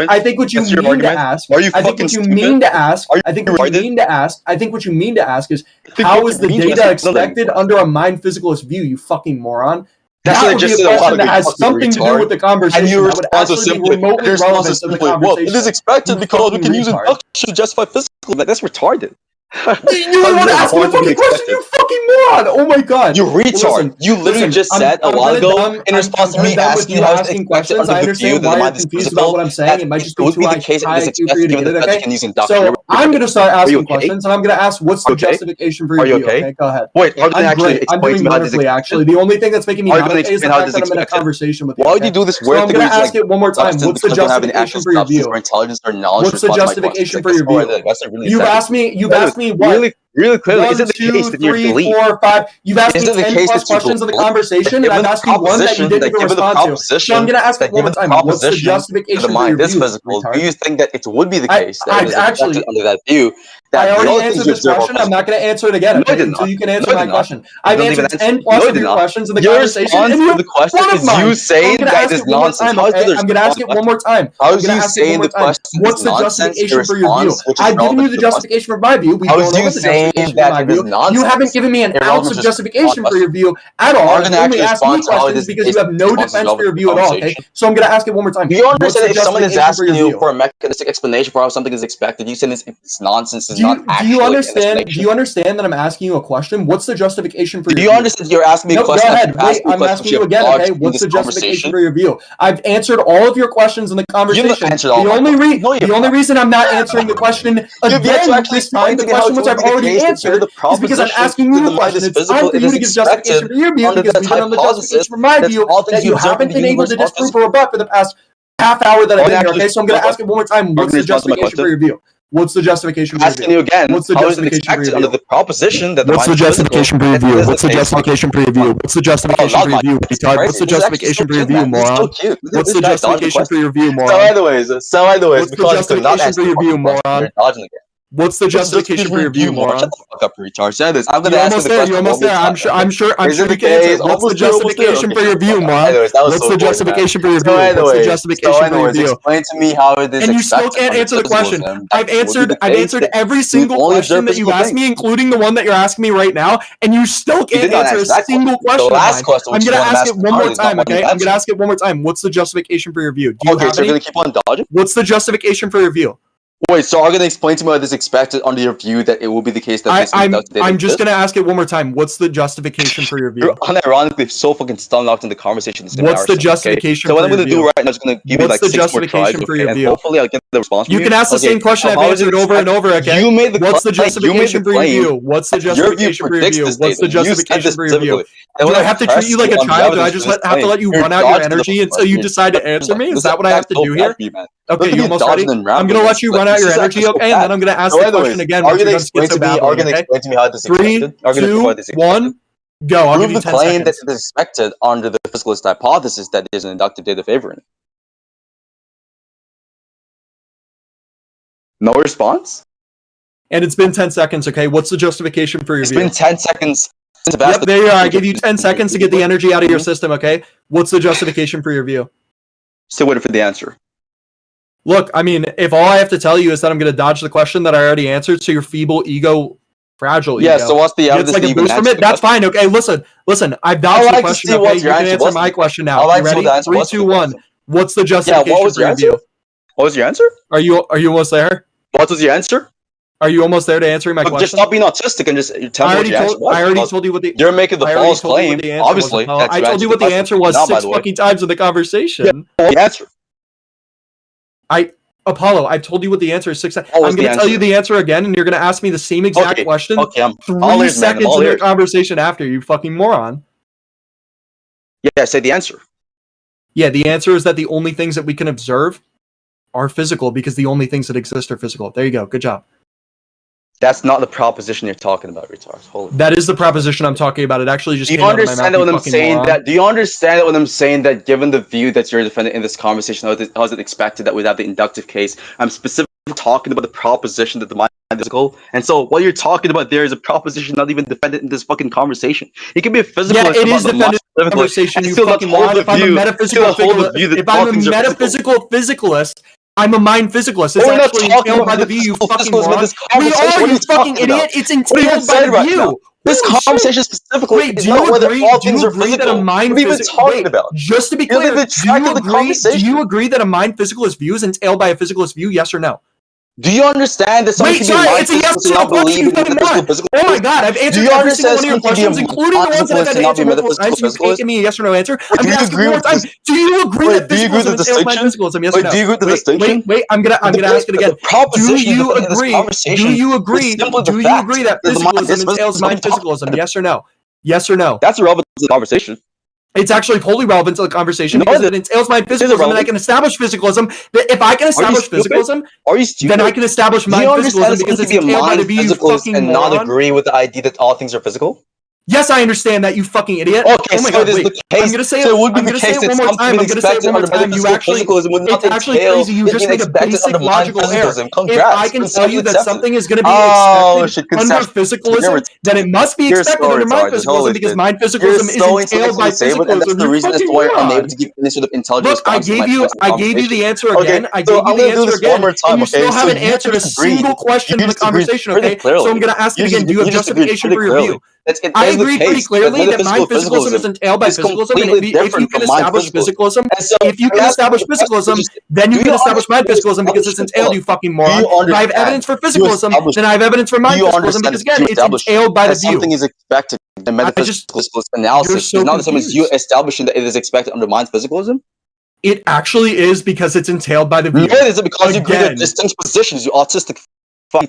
I think what you mean to ask. Are you fucking stupid? I think what you mean to ask is how is the data expected under a mind physicalist view? You fucking moron. That's that would be a question that has something to do with the conversation. And your response was simply, remotely relevant to the conversation. Well, it is expected because we can use induction to justify physical. That's retarded. You don't want to ask me a fucking question, you fucking moron! Oh my god. You retard. You literally just said a while ago in response to me asking how it's expected under the view that the mind is physical. What I'm saying, it might just be too the case that is expected given that you can use induction. So I'm going to start asking questions, and I'm going to ask what's the justification for your view. Okay, go ahead. Wait, I'm doing wonderfully, actually. The only thing that's making me not okay is the fact that I'm in a conversation with you. Why would you do this weird thing? I'm going to ask it one more time. What's the justification for your view? What's the justification for your view? You've asked me what? Really clearly, is it the case that you believe? 4, 5. You've asked me 10 plus questions of the conversation, and I've asked you one that you didn't even respond to. So I'm going to ask it one more time. What's the justification for your view? Do you think that it would be the case that it is expected under that view? I already answered this question. I'm not going to answer it again until you can answer my question. I've answered 10 plus of your questions in the conversation. The question is you saying that is nonsense. I'm going to ask it one more time. How is you saying the question what's the justification for your view? I've given you the justification for my view. How is you saying that it is nonsense? You haven't given me an ounce of justification for your view at all. You only asked me questions because you have no defense for your view at all. Okay, so I'm going to ask it one more time. Do you understand if someone is asking you for a mechanistic explanation for how something is expected, you say it's nonsense? Is not actually. Do you understand that I'm asking you a question? What's the justification for your view? Do you understand you're asking me a question? Go ahead. Wait, I'm asking you again, okay? What's the justification for your view? I've answered all of your questions in the conversation. The only reason I'm not answering the question again this time, the question which I've already answered, is because I'm asking you a question. It's time for you to give justification for your view because we've done the justification for my view that you haven't been able to disprove or rebut for the past half hour that I've been here, okay? So I'm going to ask it one more time. What's the justification for your view? What's the justification for your view? Asking you again. What's the justification for your view? Under the proposition that what's the justification for your view? What's the justification for your view? What's the justification for your view? What's the justification for your view, moron? What's the justification for your view, moron? So anyways, what's the justification for your view, moron? What's the justification for your view, moron? Shut the fuck up, retard. Say this. I'm gonna ask you the question. You're almost there. I'm sure you can answer. What's the justification for your view, moron? What's the justification for your view? What's the justification for your view? Explain to me how it is. And you still can't answer the question. I've answered every single question that you've asked me, including the one that you're asking me right now, and you still can't answer a single question. I'm gonna ask it one more time, okay? I'm gonna ask it one more time. What's the justification for your view? Okay, so you're gonna keep on dodging? What's the justification for your view? Wait, so are you going to explain to me what is expected under your view that it will be the case that I'm just going to ask it one more time. What's the justification for your view? You're unironically so fucking stoned in the conversation. What's the justification for your view? So what I'm going to do right now is going to give you like 6 more tries, and hopefully I'll get the response from you. You can ask the same question I've answered over and over again. You made the What's the justification for your view? What's the justification for your view? What's the justification for your view? Do I have to treat you like a child? Do I just have to let you run out your energy until you decide to answer me? Is that what I have to do here? Okay, you almost ready? I'm going to let you run run out your energy, okay? And then I'm going to ask the question again. Are you going to explain to me how this is expected? 3, 2, 1, go. I'll give you 10 seconds. Prove the claim that it is expected under the physicalist hypothesis that there's an inductive data favoring it. No response? And it's been 10 seconds, okay? What's the justification for your view? It's been 10 seconds. Yep, there you are. I give you 10 seconds to get the energy out of your system, okay? What's the justification for your view? Still waiting for the answer. Look, I mean, if all I have to tell you is that I'm going to dodge the question that I already answered, so your feeble ego, fragile ego. Yeah, so what's the evidence? It's like a boost from it? That's fine, okay? Listen, I've dodged the question, okay? You can answer my question now. You ready? 3, 2, 1. What's the justification for your view? What was your answer? Are you almost there? What was your answer? Are you almost there to answering my question? Just stop being autistic and just tell me what your answer was. I already told you what the... You're making the false claim, obviously. I told you what the answer was 6 fucking times in the conversation. Yeah, the answer. Apollo, I've told you what the answer is 6 times. I'm going to tell you the answer again, and you're going to ask me the same exact question 3 seconds in your conversation after, you fucking moron. Yeah, say the answer. Yeah, the answer is that the only things that we can observe are physical, because the only things that exist are physical. There you go. Good job. That's not the proposition you're talking about, retards. That is the proposition I'm talking about. It actually just came out of my mouth, when I'm saying that? Do you understand that when I'm saying that, given the view that you're defending in this conversation, how is it expected that without the inductive case, I'm specifically talking about the proposition that the mind is physical? And so what you're talking about there is a proposition not even defended in this fucking conversation. It can be a physical. Yeah, it is defended in the conversation. You fucking hold if I'm a metaphysical physicalist, I'm a mind physicalist. It's actually entailed by the view, you fucking moron. We are, you fucking idiot. It's entailed by the view. This conversation specifically is not whether all things are physical. That a mind physical, just to be clear, do you agree that a mind physicalist view is entailed by a physicalist view, yes or no? Do you understand that someone can be it's a yes or no question, you fucking moron. Oh my god, I've answered every single one of your questions, including the ones that I've had to answer multiple times, so you can't give me a yes or no answer. I'm going to ask you one more time. Do you agree that physicalism entails mind physicalism, yes or no? Do you agree with the distinction? Wait, I'm gonna ask it again. Do you agree that physicalism entails mind physicalism, yes or no? Yes or no? That's irrelevant to the conversation. It's actually wholly relevant to the conversation because it entails mind physicalism, and I can establish physicalism. If I can establish physicalism, then I can establish mind physicalism because it's entailed by the view, you fucking moron. And not agree with the idea that all things are physical? Yes, I understand that, you fucking idiot. Okay, oh my God, wait. I'm going to say it one more time. You actually, it's actually crazy. You just made a basic logical error. If I can tell you that something is going to be expected under physicalism, then it must be expected under mind physicalism because mind physicalism is entailed by physicalism. And that's the reason as to why I'm unable to give any sort of intelligence. Look, I gave you the answer again. I gave you the answer again, and you still haven't answered a single question in the conversation, okay? So I'm going to ask it again. Do you have justification for your view? I agree pretty clearly that mind physicalism is entailed by physicalism, and if you can establish physicalism, then you can establish mind physicalism because it's entailed, you fucking moron. If I have evidence for physicalism, then I have evidence for mind physicalism because, again, it's entailed by the view. Something is expected. The metaphysical analysis is not the same as you establishing that it is expected under mind physicalism. It actually is because it's entailed by the view. No, is it because you agree with distinct positions, you autistic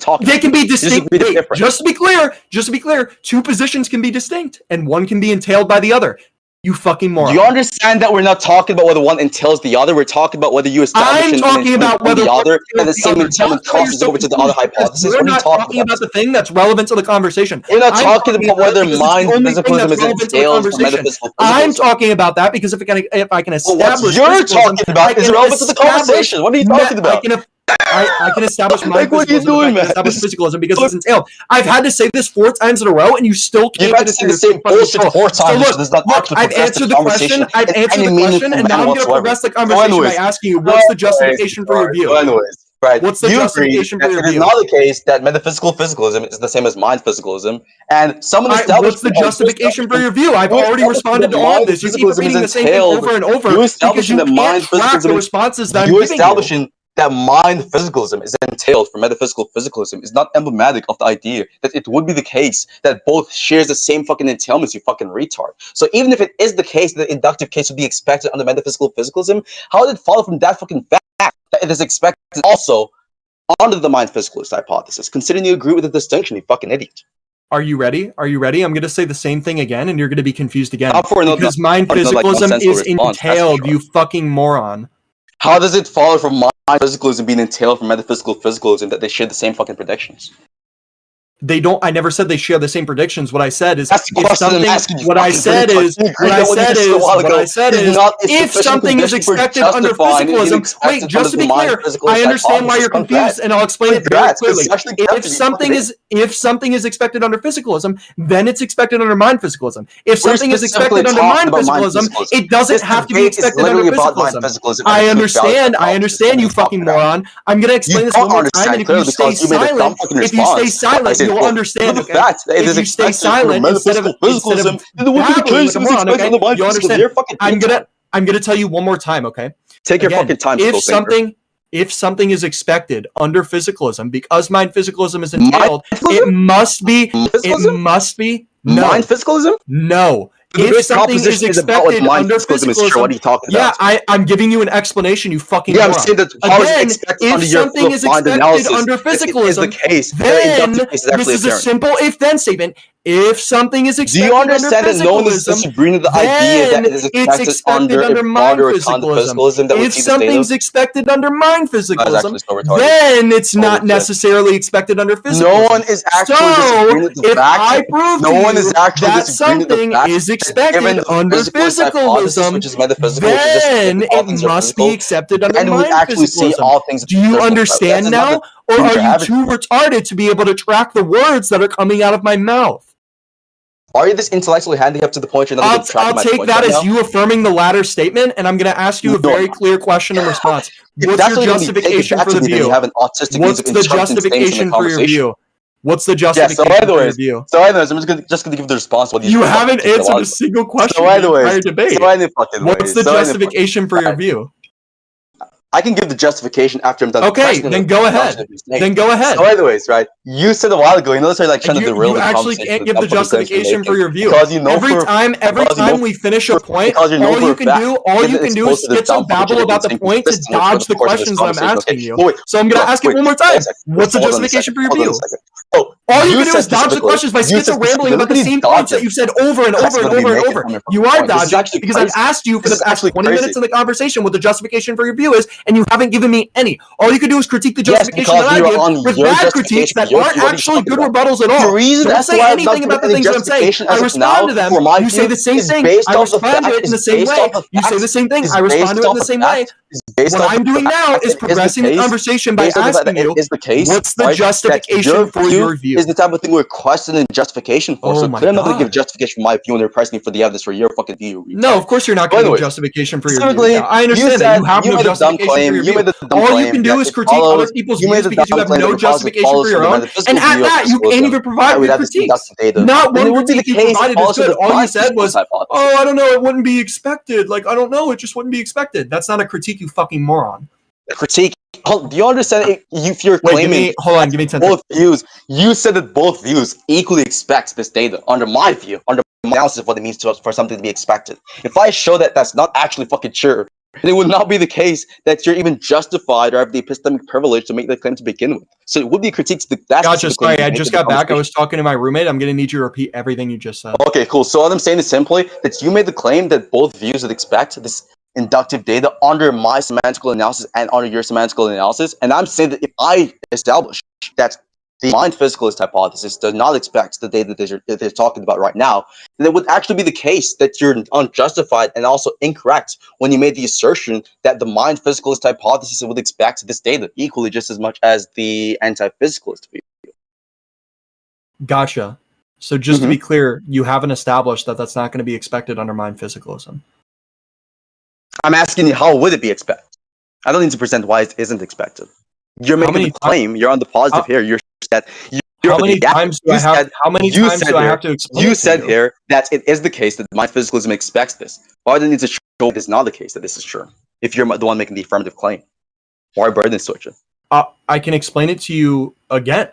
talking. They can be distinct. Just to be clear, two positions can be distinct, and one can be entailed by the other. You fucking moron. Do you understand that we're not talking about whether one entails the other? We're talking about whether you establish I'm talking about whether the other, and the same entailment crosses over to the other hypothesis. We're not talking about the thing that's relevant to the conversation. We're not talking about whether mind physicalism is entailed from metaphysical physicalism. I'm talking about that because if I can establish, what you're talking about is relevant to the conversation. What are you talking about? I can establish my physicalism. I can establish physicalism because it's entailed. I've had to say this 4 times in a row, and you still can't get it through the same bullshit 4 times. So look, I've answered the question. And now I'm going to progress the conversation by asking you, what's the justification for your view? Right. What's the justification for your view? It is not the case that metaphysical physicalism is the same as mind physicalism, and some of the what's the justification for your view? I've already responded to all of this. You keep repeating the same thing over and over because you can't track the responses that I'm giving you. That mind physicalism is entailed for metaphysical physicalism is not emblematic of the idea that it would be the case that both shares the same fucking entailments, you fucking retard. So even if it is the case that the inductive case would be expected under metaphysical physicalism, how did it follow from that fucking fact that it is expected also under the mind physicalist hypothesis, considering you agree with the distinction, you fucking idiot? Are you ready? I'm going to say the same thing again, and you're going to be confused again. Because mind physicalism is entailed, you fucking moron. How does it follow from mind physicalism being entailed from metaphysical physicalism that they share the same fucking predictions? They don't. I never said they share the same predictions. What I said is, That's the if question something. I'm asking you. What I said is, if something is expected under physicalism. Wait, just to be clear, I understand why you're confused, and I'll explain it very clearly. If something is expected under physicalism, then it's expected under mind physicalism. If something is expected under mind physicalism, it doesn't have to be expected under physicalism. I understand. You fucking moron. I'm gonna explain this one more time, and if you stay silent, you'll understand. Okay? If you stay silent instead of babbling, you'll understand. I'm gonna tell you one more time. Okay. Take your fucking time. If something is expected under physicalism, because mind physicalism is entailed, it must be. No. Mind physicalism? No. If something is expected under physicalism, what are you talking about? I'm giving you an explanation, you fucking moron. I'm saying that again, if something is expected under physicalism, then this is a simple if-then statement. If something is expected under physicalism, then it's expected under mind physicalism. If something's expected under mind physicalism, then it's not necessarily expected under physicalism. No one is actually if I prove to you that something is expected under physicalism, then it must be accepted under mind physicalism. Do you understand now? Or are you too retarded to be able to track the words that are coming out of my mouth? Are you this intellectually handicapped to the point you're not able to track my point? I'll take that as you affirming the latter statement, and I'm going to ask you a very clear question and response. What's your justification for the view? What's the justification for your view? What's the justification for your view? So anyways, I'm just gonna give the response. You haven't answered a single question in the entire debate. What's the justification for your view? I can give the justification after I'm done. Okay, then go ahead. So anyways, right? You said a while ago, you know, it's like trying to derail the conversation. You actually can't give the justification for your view. Because you know every time we finish a point, all you can do is schizo-babble about the point to dodge the questions I'm asking you. So I'm going to ask it one more time. What's the justification for your view? All you can do is dodge the questions by schizo-rambling about the same points that you've said over and over and over and over. You are dodging because I've asked you for the past 20 minutes in the conversation what the justification for your view is, and you haven't given me any. All you can do is critique the justification that I give with bad critiques that aren't actually good rebuttals at all. Don't say anything about the things that I'm saying. I respond to them. You say the same thing. I respond to it in the same way. You say the same thing. I respond to it in the same way. What I'm doing now is progressing the conversation by asking you, what's the justification for your view? Is the type of thing we're questioning justification for. So clearly I'm not going to give justification for my view and they're pressing me for the evidence for your fucking view. No, of course you're not going to give justification for your view. I understand that you have no justification for your view. All you can do is critique other people's views because you have no justification for your own. And at that, you can't even provide good critiques. Not one critique you provided is good. All you said was, oh, I don't know, it wouldn't be expected. Like, I don't know, it just wouldn't be expected. That's not a critique, you fucking moron. Critique. Do you understand if you're claiming give me 10 both views? You said that both views equally expect this data under my view, under my analysis of what it means for something to be expected. If I show that that's not actually fucking true, then it would not be the case that you're even justified or have the epistemic privilege to make that claim to begin with. So it would be a critique to the Gotcha, sorry, I just got back. I was talking to my roommate. I'm going to need you to repeat everything you just said. Okay, cool. So what I'm saying is simply that you made the claim that both views would expect this inductive data under my semantical analysis and under your semantical analysis. And I'm saying that if I establish that the mind physicalist hypothesis does not expect the data that they're talking about right now, then it would actually be the case that you're unjustified and also incorrect when you made the assertion that the mind physicalist hypothesis would expect this data equally just as much as the anti-physicalist view. Gotcha. So just to be clear, you haven't established that that's not going to be expected under mind physicalism. I'm asking you, how would it be expected? I don't need to present why it isn't expected. You're making the claim. You're on the positive here. You're that. How many times do I have to explain? You said here that it is the case that mind physicalism expects this. Why do you need to show it is not the case that this is true? If you're the one making the affirmative claim, why burden switch it? I can explain it to you again.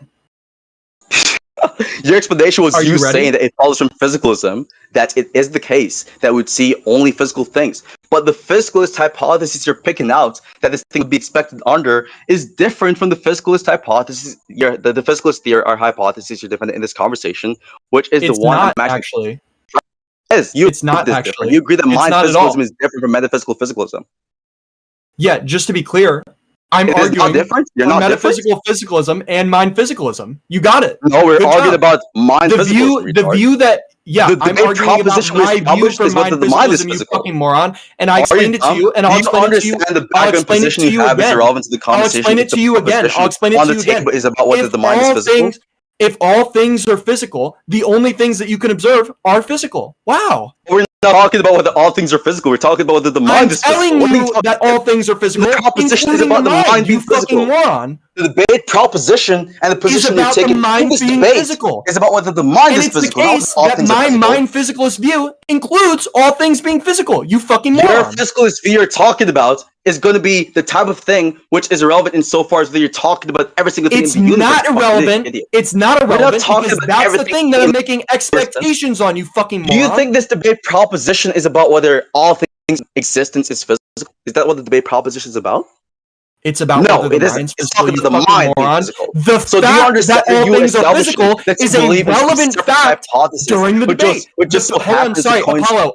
Your explanation was you saying that it follows from physicalism that it is the case that we would see only physical things. But the physicalist hypothesis you're picking out that this thing would be expected under is different from the physicalist hypothesis. The physicalist theory or hypothesis you're different in this conversation, which is it's the one not actually. Yes, it's not actually. You agree that mind physicalism is different from metaphysical physicalism. Yeah, just to be clear, I'm arguing You're not metaphysical physicalism and mind physicalism. You got it. No, we're arguing about mind physicalism. The view that I'm arguing about my view for mind physicalism, you fucking moron. And I explained it to you, and I'll explain it to you. I'll explain it to you again. I'll explain it to you again. I'll explain it to you again. Is about whether the mind is physical. If all things are physical, the only things that you can observe are physical. Wow. We're not talking about whether all things are physical. We're talking about whether the mind is physical. I'm telling you that all things are physical. The proposition is about the mind being physical. You fucking moron. The debate proposition and the position you're taking in this debate is about whether the mind is physical. And it's the case that my mind physicalist view includes all things being physical. You fucking moron. Your physicalist view you're talking about is going to be the type of thing which is irrelevant insofar as that you're talking about every single thing in the universe. It's not irrelevant. It's not irrelevant because that's the thing that I'm making expectations on, you fucking moron. Do you think this debate proposition is about whether all things in existence is physical? Is that what the debate proposition is about? It's about whether the mind's physical, you fucking moron. The so fact that all things are physical is a relevant fact during the debate. Hold on, sorry,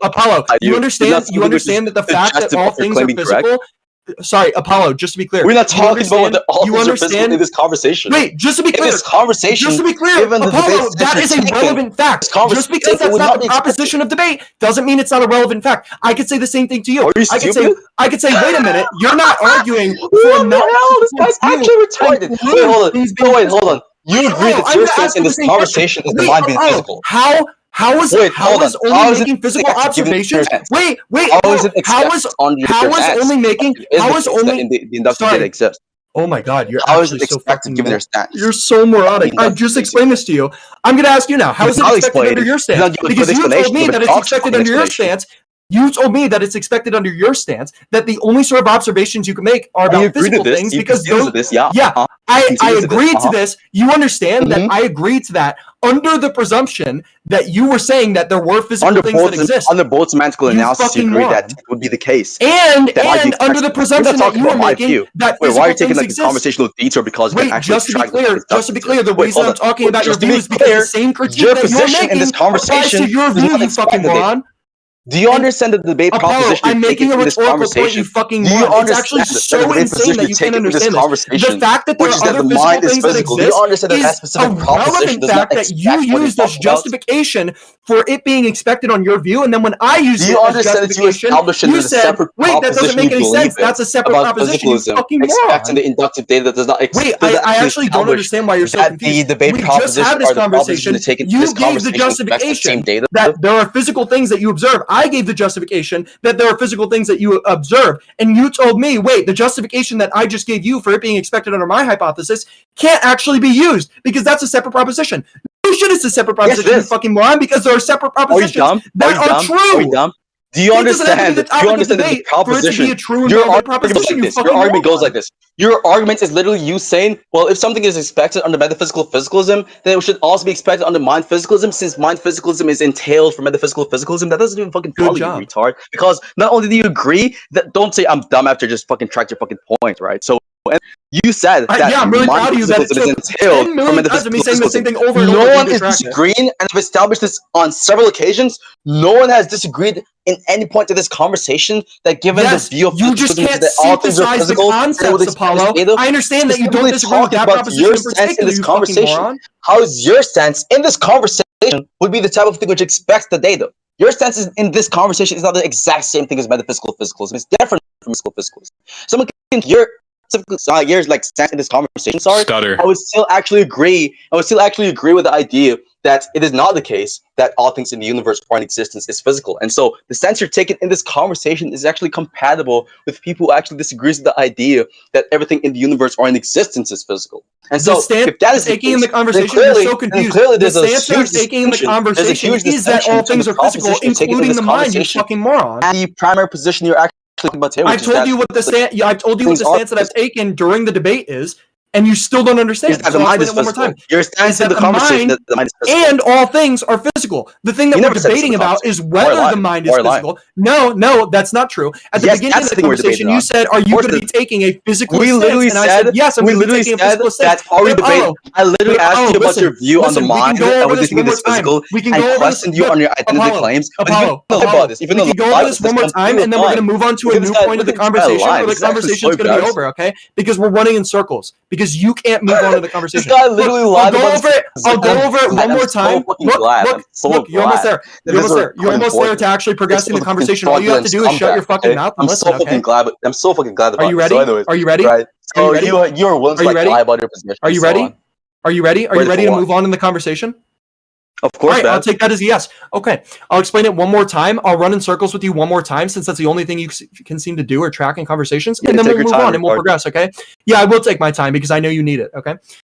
Apollo. You understand that the fact that all things are physical... Sorry, Apollo, just to be clear. We're not talking about whether all things are physical in this conversation. Wait, just to be clear. Apollo, that is a relevant fact. Just because that's not the proposition of debate doesn't mean it's not a relevant fact. I could say the same thing to you. Are you stupid? I could say, wait a minute, you're not arguing for this guy's actually retarded. Wait, hold on. You agree that your stance in this conversation is the mind being physical. How is only making physical observations? Wait. How is only making? How is only the inductive data exists? Oh my God, you're how is it expected given their stance? You're so moronic. I just explained this to you. I'm going to ask you now. How is it expected under your stance? Because you told me that it's expected under your stance. You told me that it's expected under your stance that the only sort of observations you can make are about physical things because those. I agreed to this. You understand that I agreed to that under the presumption that you were saying that there were physical things that exist. Under both semantical analysis, you agree that it would be the case. And under the presumption that you were making that why are you taking like a conversational detour because just to be clear, the reason I'm talking about your view is because the same critique that you're making in this conversation applies to your view, you fucking moron. Do you understand the debate proposition I'm making a rhetorical point, you fucking moron. It's actually so insane that you can't understand this. The fact that there are other physical things that exist is a relevant fact that you use this justification for it being expected on your view, and then when I use it as justification, you said, wait, that doesn't make any sense. That's a separate proposition, you fucking moron. Expecting the inductive data that does not exist. Wait, I actually don't understand why you're so confused. We just had this conversation. You gave the justification that there are physical things that you observe. I gave the justification that there are physical things that you observe, and you told me, wait, the justification that I just gave you for it being expected under my hypothesis can't actually be used because that's a separate proposition. No shit, it's a separate proposition, you fucking moron, because there are separate propositions that are true. Are you dumb? Do you understand that the proposition, your argument goes like this. Your argument is literally you saying, well, if something is expected under metaphysical physicalism, then it should also be expected under mind physicalism, since mind physicalism is entailed from metaphysical physicalism. That doesn't even fucking follow, you retard. Because not only do you agree, that don't say I'm dumb after just fucking track your fucking point, right? So you said that I'm really proud of you that it took 10 million times of me saying the same thing over and over. No one is disagreeing, and I've established this on several occasions. No one has disagreed in any point of this conversation that given the view of you just can't synthesize the concepts, Apollo. I understand that you don't disagree with that proposition your stance in this conversation. How is your stance in this conversation would be the type of thing which expects the data? Your stance in this conversation is not the exact same thing as metaphysical physicalism. It's different from physical physicalism. Someone can hear years like stance in this conversation, I would still actually agree with the idea that it is not the case that all things in the universe or in existence is physical. And so the stance you're taking in this conversation is actually compatible with people who actually disagree with the idea that everything in the universe or in existence is physical. And so if that is taking in the conversation, you're so confused. The stance you're taking in the conversation is that all things are physical, including the mind, you fucking moron. And the primary position you're actually I've told you what the stance that I've taken during the debate is. And you still don't understand. So the mind is physical. You're standing in the conversation that the mind is physical. And all things are physical. The thing that we're debating about is whether the mind is physical. No, that's not true. At the beginning of the conversation, you said, "Are you going to be taking a physical stance?" And I said, "Yes, I'm going to be taking a physical stance." That's how we debate. I literally asked you about your view on the mind and what you think it is physical, and questioned you on your identity claims. Apollo, we can go over this one more time, and then we're going to move on to a new point of the conversation, or the conversation is going to be over, okay? Because we're running in circles. Because you can't move on to the conversation. This guy literally lied about it. I'll go over it one more time. Look, you're almost there. You're almost there to actually progressing the conversation. All you have to do is shut your fucking mouth and listen, okay? I'm so fucking glad about it. Are you ready? Are you ready? Right. So you're willing to lie about your position. Are you ready? Are you ready? Are you ready to move on in the conversation? Of course, right, I'll take that as a yes. Okay, I'll explain it one more time. I'll run in circles with you one more time, since that's the only thing you can seem to do or track in conversations. And then we'll move on and we'll progress, okay? Yeah, I will take my time because I know you need it, okay?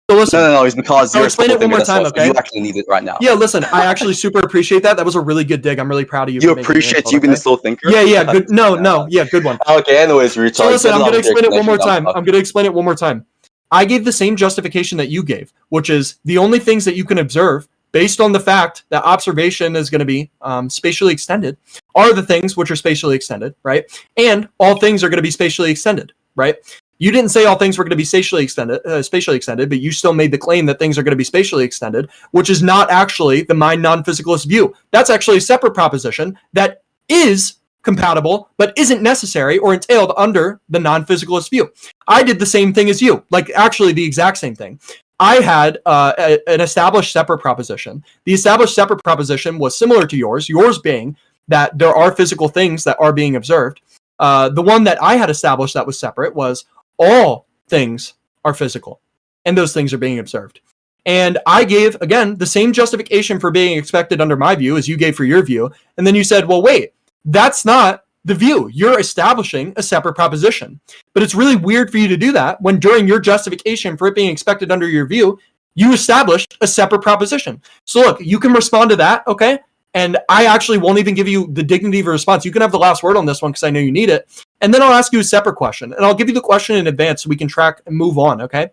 So listen. No, it's because I'll explain it one more time, okay? You actually need it right now. Yeah, listen, I actually super appreciate that. That was a really good dig. I'm really proud of you. You appreciate you being the slow thinker? Yeah, good. No, good one. Okay, anyways, retard. So listen, I'm going to explain it one more time. I'm going to explain it one more time. I gave the same justification that you gave, which is the only things that you can observe based on the fact that observation is going to be spatially extended are the things which are spatially extended, right? And all things are going to be spatially extended, right? You didn't say all things were going to be spatially extended, but you still made the claim that things are going to be spatially extended, which is not actually the mind non-physicalist view. That's actually a separate proposition that is compatible, but isn't necessary or entailed under the non-physicalist view. I did the same thing as you, like actually the exact same thing. I had an established separate proposition. The established separate proposition was similar to yours being that there are physical things that are being observed. The one that I had established that was separate was all things are physical, and those things are being observed. And I gave, again, the same justification for being expected under my view as you gave for your view, and then you said, well, wait, that's not the view. You're establishing a separate proposition. But it's really weird for you to do that when during your justification for it being expected under your view, you established a separate proposition. So look, you can respond to that, okay? And I actually won't even give you the dignity of a response. You can have the last word on this one because I know you need it. And then I'll ask you a separate question. And I'll give you the question in advance so we can track and move on, okay?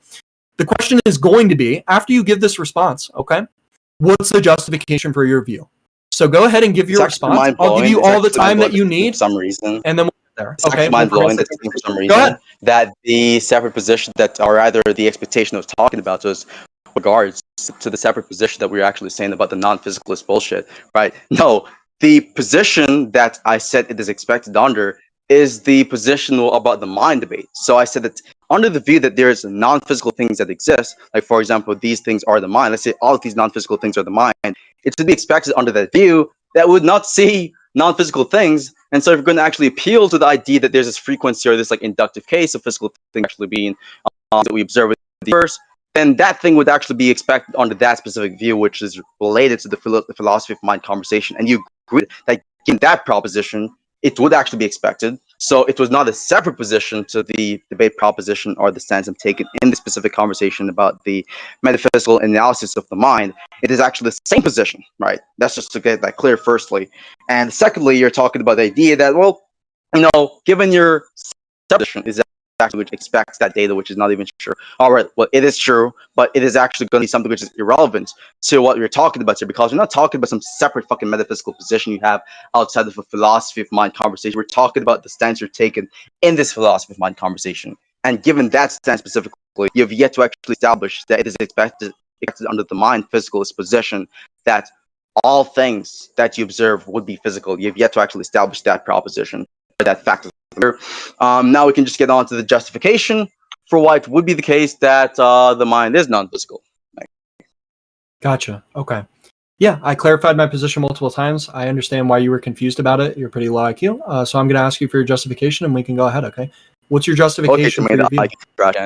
The question is going to be, after you give this response, okay, what's the justification for your view? So go ahead and give your response. I'll give you all the time that you need. For some reason. And then we'll get there. It's actually mind-blowing that for some reason that the separate position that are either the expectation I was talking about was regards to the separate position that we were actually saying about the non-physicalist bullshit, right? No, the position that I said it is expected under is the position about the mind debate. So I said that under the view that there's non-physical things that exist, like for example, these things are the mind. Let's say all of these non-physical things are the mind. It should be expected under that view that would not see non-physical things. And so if we're going to actually appeal to the idea that there's this frequency or this like inductive case of physical things actually being that we observe with the universe, then that thing would actually be expected under that specific view, which is related to the philosophy of mind conversation. And you agree that in that proposition, it would actually be expected. So it was not a separate position to the debate proposition or the stance I'm taking in the specific conversation about the metaphysical analysis of the mind. It is actually the same position, right? That's just to get that clear, firstly. And secondly, you're talking about the idea that, well, you know, given your position is actually which expects that data, which is not even true. All right, well, it is true, but it is actually going to be something which is irrelevant to what we're talking about here, because we're not talking about some separate fucking metaphysical position you have outside of a philosophy of mind conversation. We're talking about the stance you're taking in this philosophy of mind conversation. And given that stance specifically, you have yet to actually establish that it is expected under the mind physicalist position that all things that you observe would be physical. You have yet to actually establish that proposition or that fact. Now we can just get on to the justification for why it would be the case that the mind is non-physical. Gotcha. Okay. Yeah, I clarified my position multiple times. I understand why you were confused about it. You're pretty low IQ. So I'm going to ask you for your justification, and we can go ahead, okay? What's your justification for your view?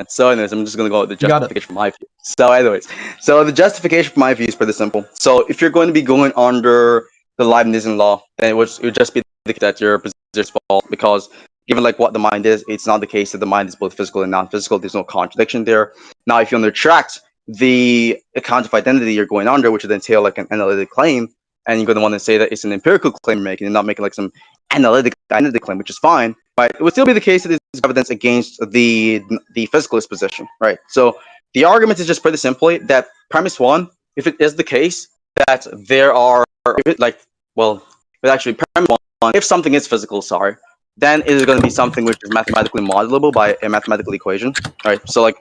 So anyways, I'm just going to go with the justification for my view. So the justification for my view is pretty simple. So if you're going to be going under the Leibnizian law, then it would just be that your position is false, because given like what the mind is, it's not the case that the mind is both physical and non-physical. There's no contradiction there. Now, if you retract the account of identity you're going under, which would entail like an analytic claim, and you're going to want to say that it's an empirical claim you're making, and not making like some analytic identity claim, which is fine. right? It would still be the case that there's evidence against the physicalist position, right? So the argument is just pretty simply that premise one, if it is the case that there are, if it like, well, but actually premise one, if something is physical, sorry, then it is going to be something which is mathematically modelable by a mathematical equation, right? So like,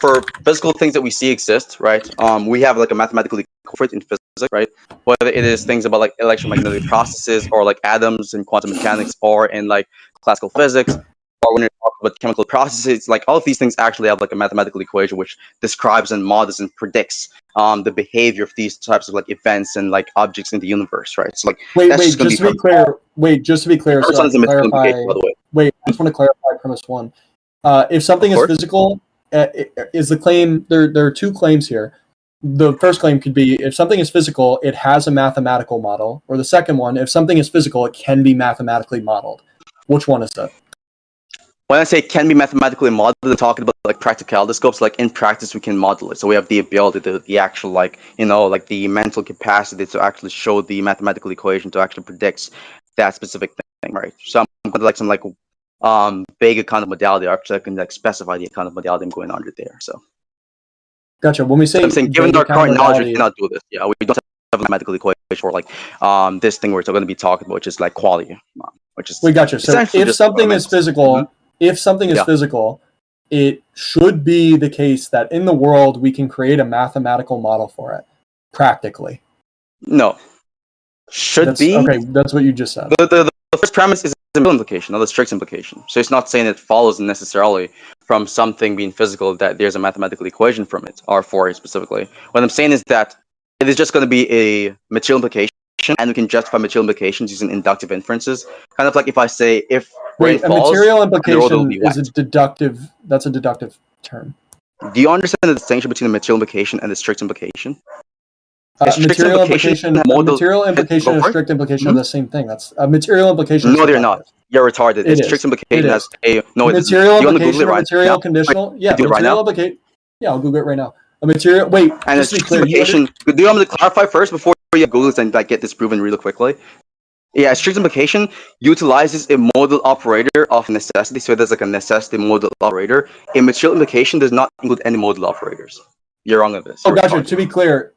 for physical things that we see exist, right? We have like a mathematical equation in physics, right? Whether it is things about like electromagnetic processes or like atoms in quantum mechanics or in like classical physics, or when you're talking about chemical processes, like all of these things actually have like a mathematical equation which describes and models and predicts the behavior of these types of like events and like objects in the universe, right? So like, just to be clear, so I can clarify. Wait, I just want to clarify premise one. If something is physical, is the claim there are two claims here. The first claim could be if something is physical, it has a mathematical model, or the second one, if something is physical, it can be mathematically modeled. Which one is that? When I say can be mathematically modeled, I'm talking about like practicality scopes. Like in practice, we can model it. So we have the ability, the actual like, you know, like the mental capacity to actually show the mathematical equation to actually predict that specific thing, right? So I'm like some like vague kind of modality. Actually, I can like specify the kind of modality I'm going under there. So gotcha. When we say, so I'm saying, given our current knowledge, we cannot do this. Yeah, we don't have a mathematical equation for like this thing we're going to be talking about, which is like quality, which is we gotcha. So if something is physical. If something is physical, it should be the case that in the world we can create a mathematical model for it, practically. No. Should be? Okay, that's what you just said. The first premise is a middle implication, not a strict implication. So it's not saying it follows necessarily from something being physical that there's a mathematical equation from it, or for it specifically. What I'm saying is that it is just going to be a material implication, and we can justify material implications using inductive inferences. Kind of like if I say, if rain falls, a material implication is a deductive. That's a deductive term. Do you understand the distinction between a material implication and a strict implication? Material implication and strict implication are the same thing. That's a material implication. No, they're not. You're retarded. It's strict implication has a no. Material implication, material conditional. Yeah, material implication. Yeah, I'll Google it right now. A material. Wait, and a strict implication. Do you want me to clarify first before you Google it and like get this proven really quickly? Yeah, strict implication utilizes a modal operator of necessity, so there's like a necessity modal operator. A material implication does not include any modal operators. You're wrong on this. Oh, gotcha. To be clear,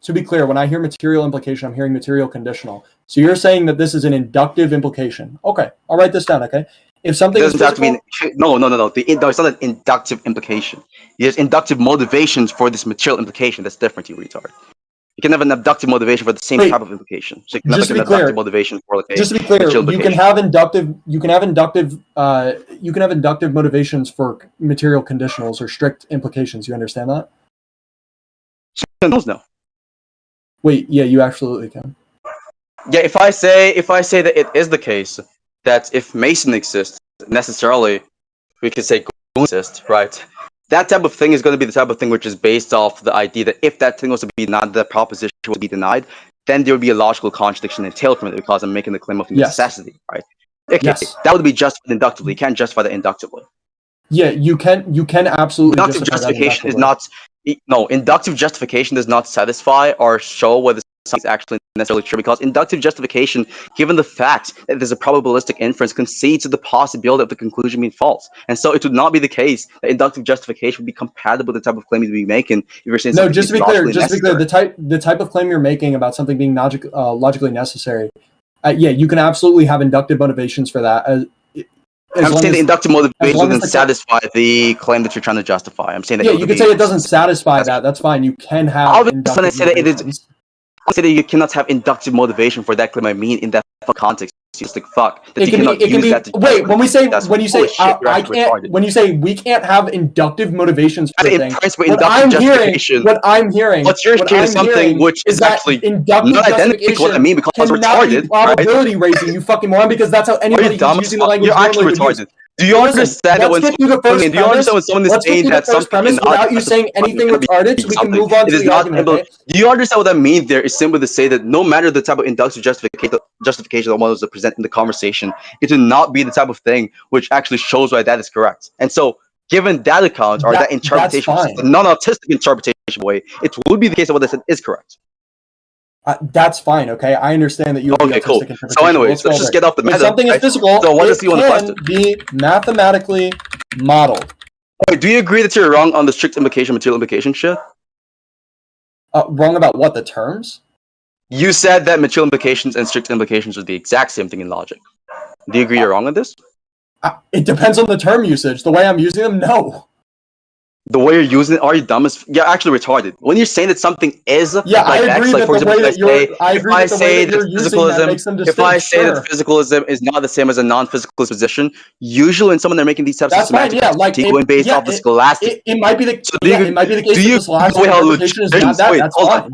when I hear material implication, I'm hearing material conditional. So you're saying that this is an inductive implication. Okay, I'll write this down. Okay, if something doesn't have to be no. It's not an inductive implication. There's inductive motivations for this material implication. That's different, you retard. You can have an abductive motivation for the same type of implication. So you can have like an abductive motivation for like just to be clear, you can have inductive motivations for material conditionals or strict implications. You understand that? No. Wait, yeah, you absolutely can. Yeah, if I say that it is the case that if Mason exists, necessarily we could say Goon exists, right? That type of thing is going to be the type of thing which is based off the idea that if that thing was to be denied, that proposition would be denied, then there would be a logical contradiction entailed from it because I'm making the claim of necessity, right? Okay, that would be justified inductively. You can't justify that inductively. Yeah, you can absolutely. Inductive justification is not. No, inductive justification does not satisfy or show whether something is actually necessarily true, because inductive justification, given the fact that there's a probabilistic inference, concedes to the possibility of the conclusion being false. And so it would not be the case that inductive justification would be compatible with the type of claim you'd be making if you're saying no, just to be clear, the type of claim you're making about something being logically necessary, you can absolutely have inductive motivations for that. I'm saying the inductive motivation doesn't satisfy the claim that you're trying to justify. I'm saying that you can say it doesn't satisfy that. That's fine. You can have inductive motivations. I say that you cannot have inductive motivation for that claim. I mean, in that context, it's just like fuck. That wait, when you say we can't have inductive motivations for things, what I'm hearing, what's you're hearing something which is actually not identical to what I mean, because it's retarded. Probability raising, you fucking moron, because that's how anybody who's using the language. You're actually retarded. Do you understand that when someone is saying that something is without you saying anything retarded, so we can move on to the argument? Okay? Do you understand what that means? There is simply to say that no matter the type of inductive justification that one was to present in the conversation, it will not be the type of thing which actually shows why that is correct. And so, given that account or that interpretation, the non-autistic interpretation way, it would be the case that what I said is correct. That's fine, okay? I understand that you have okay, cool. So anyways, let's just get off the meta. If something is physical, so what it does he want to question? Be mathematically modeled. Wait, do you agree that you're wrong on the strict implication, material implication shit? Wrong about what, the terms? You said that material implications and strict implications are the exact same thing in logic. Do you agree you're wrong on this? It depends on the term usage. The way I'm using them, no. The way you're using it, are you dumb as you're actually retarded. When you're saying that something is I like agree X, like that for example, if I say that physicalism is not the same as a non-physicalist position, usually when someone are making these types of semantic critiques going based off the scholastic, it might be the so it might be the case that the scholastic interpretation is not that.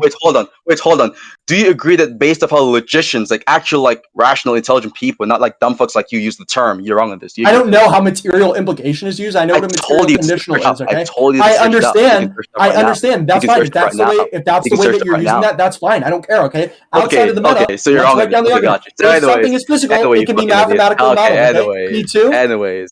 Wait, hold on. Do you agree that based off how logicians, like actual like rational, intelligent people, not like dumb fucks like you use the term, you're wrong on this? I don't know how material implication is used. I know what a material conditional is. Okay, I understand. That's fine. If that's the way, that you're using that, that's fine. I don't care. Okay. Outside of the meta, okay, so you're wrong. Down the argument. If something is physical, it can be mathematically modeled. P2. Anyways,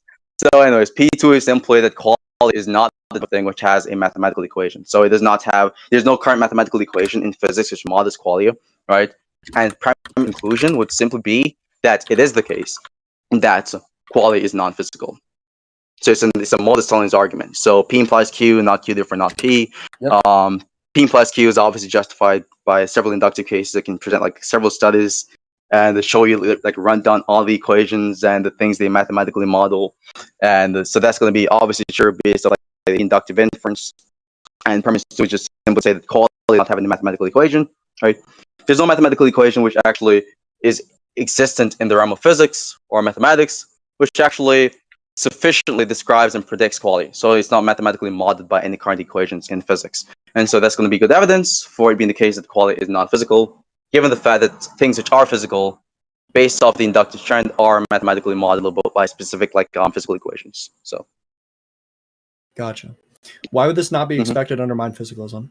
P2 is simply that quality is not the thing which has a mathematical equation. So it does not have. There's no current mathematical equation in physics which models qualia, right? And primary conclusion would simply be that it is the case that quality is non-physical. So it's a modus-tollens argument. So P implies Q, not Q, therefore not P. Yep. P implies Q is obviously justified by several inductive cases that can present like several studies and they show you like run down all the equations and the things they mathematically model. And so that's going to be obviously true based on like the inductive inference. And premise 2 is just simply say that quality does not have any mathematical equation, right? There's no mathematical equation which actually is existent in the realm of physics or mathematics, which actually sufficiently describes and predicts quality. So it's not mathematically modeled by any current equations in physics. And so that's going to be good evidence for it being the case that quality is non-physical, given the fact that things which are physical, based off the inductive trend, are mathematically modelable by specific like physical equations. So, gotcha. Why would this not be expected under mind physicalism?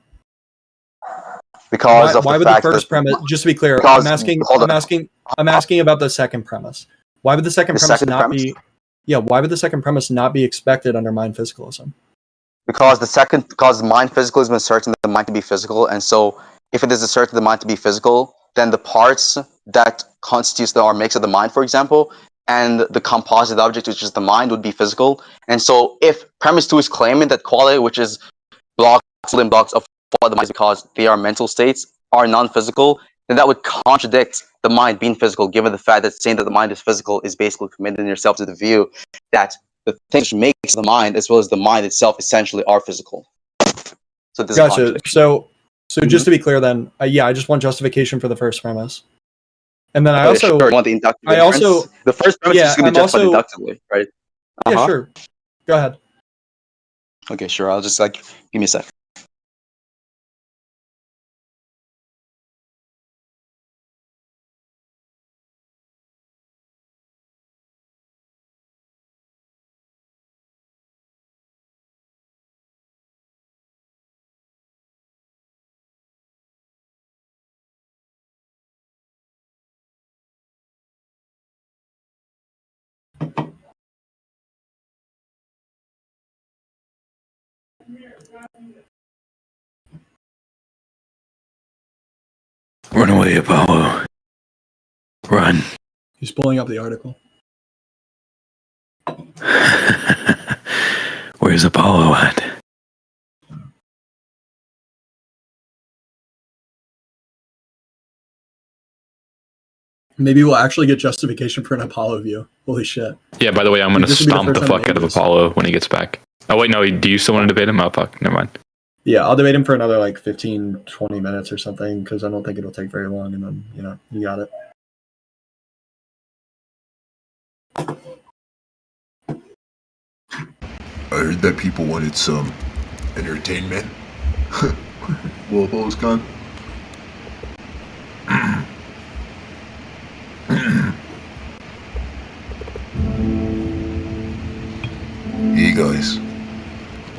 Because why would the first premise? Just to be clear, I'm asking about the second premise. Why would the second premise not be? Yeah, why would the second premise not be expected under mind physicalism? Because mind physicalism is certain that the mind to be physical, and so if it is asserted the mind to be physical, then the parts that constitutes or makes of the mind, for example, and the composite object, which is the mind, would be physical. And so if premise 2 is claiming that quality, which is blocks of the mind because they are mental states, are non-physical, then that would contradict the mind being physical, given the fact that saying that the mind is physical is basically committing yourself to the view that the things which makes the mind, as well as the mind itself, essentially are physical. So this gotcha. So just to be clear, then, I just want justification for the first premise, and then I also want the inductive inference. The first premise is going to be justified inductively, right? Yeah, sure. Go ahead. Okay, sure. I'll just give me a sec. Run away, Apollo. Run. He's pulling up the article. Where's Apollo at? Maybe we'll actually get justification for an Apollo view. Holy shit. Yeah, by the way, I'm going to stomp the fuck out of Apollo when he gets back. Oh, wait, no, do you still want to debate him? Oh, fuck, never mind. Yeah, I'll debate him for another 15, 20 minutes or something, because I don't think it'll take very long, and then, you got it. I heard that people wanted some entertainment. Well, Apollo's gone. Hey guys,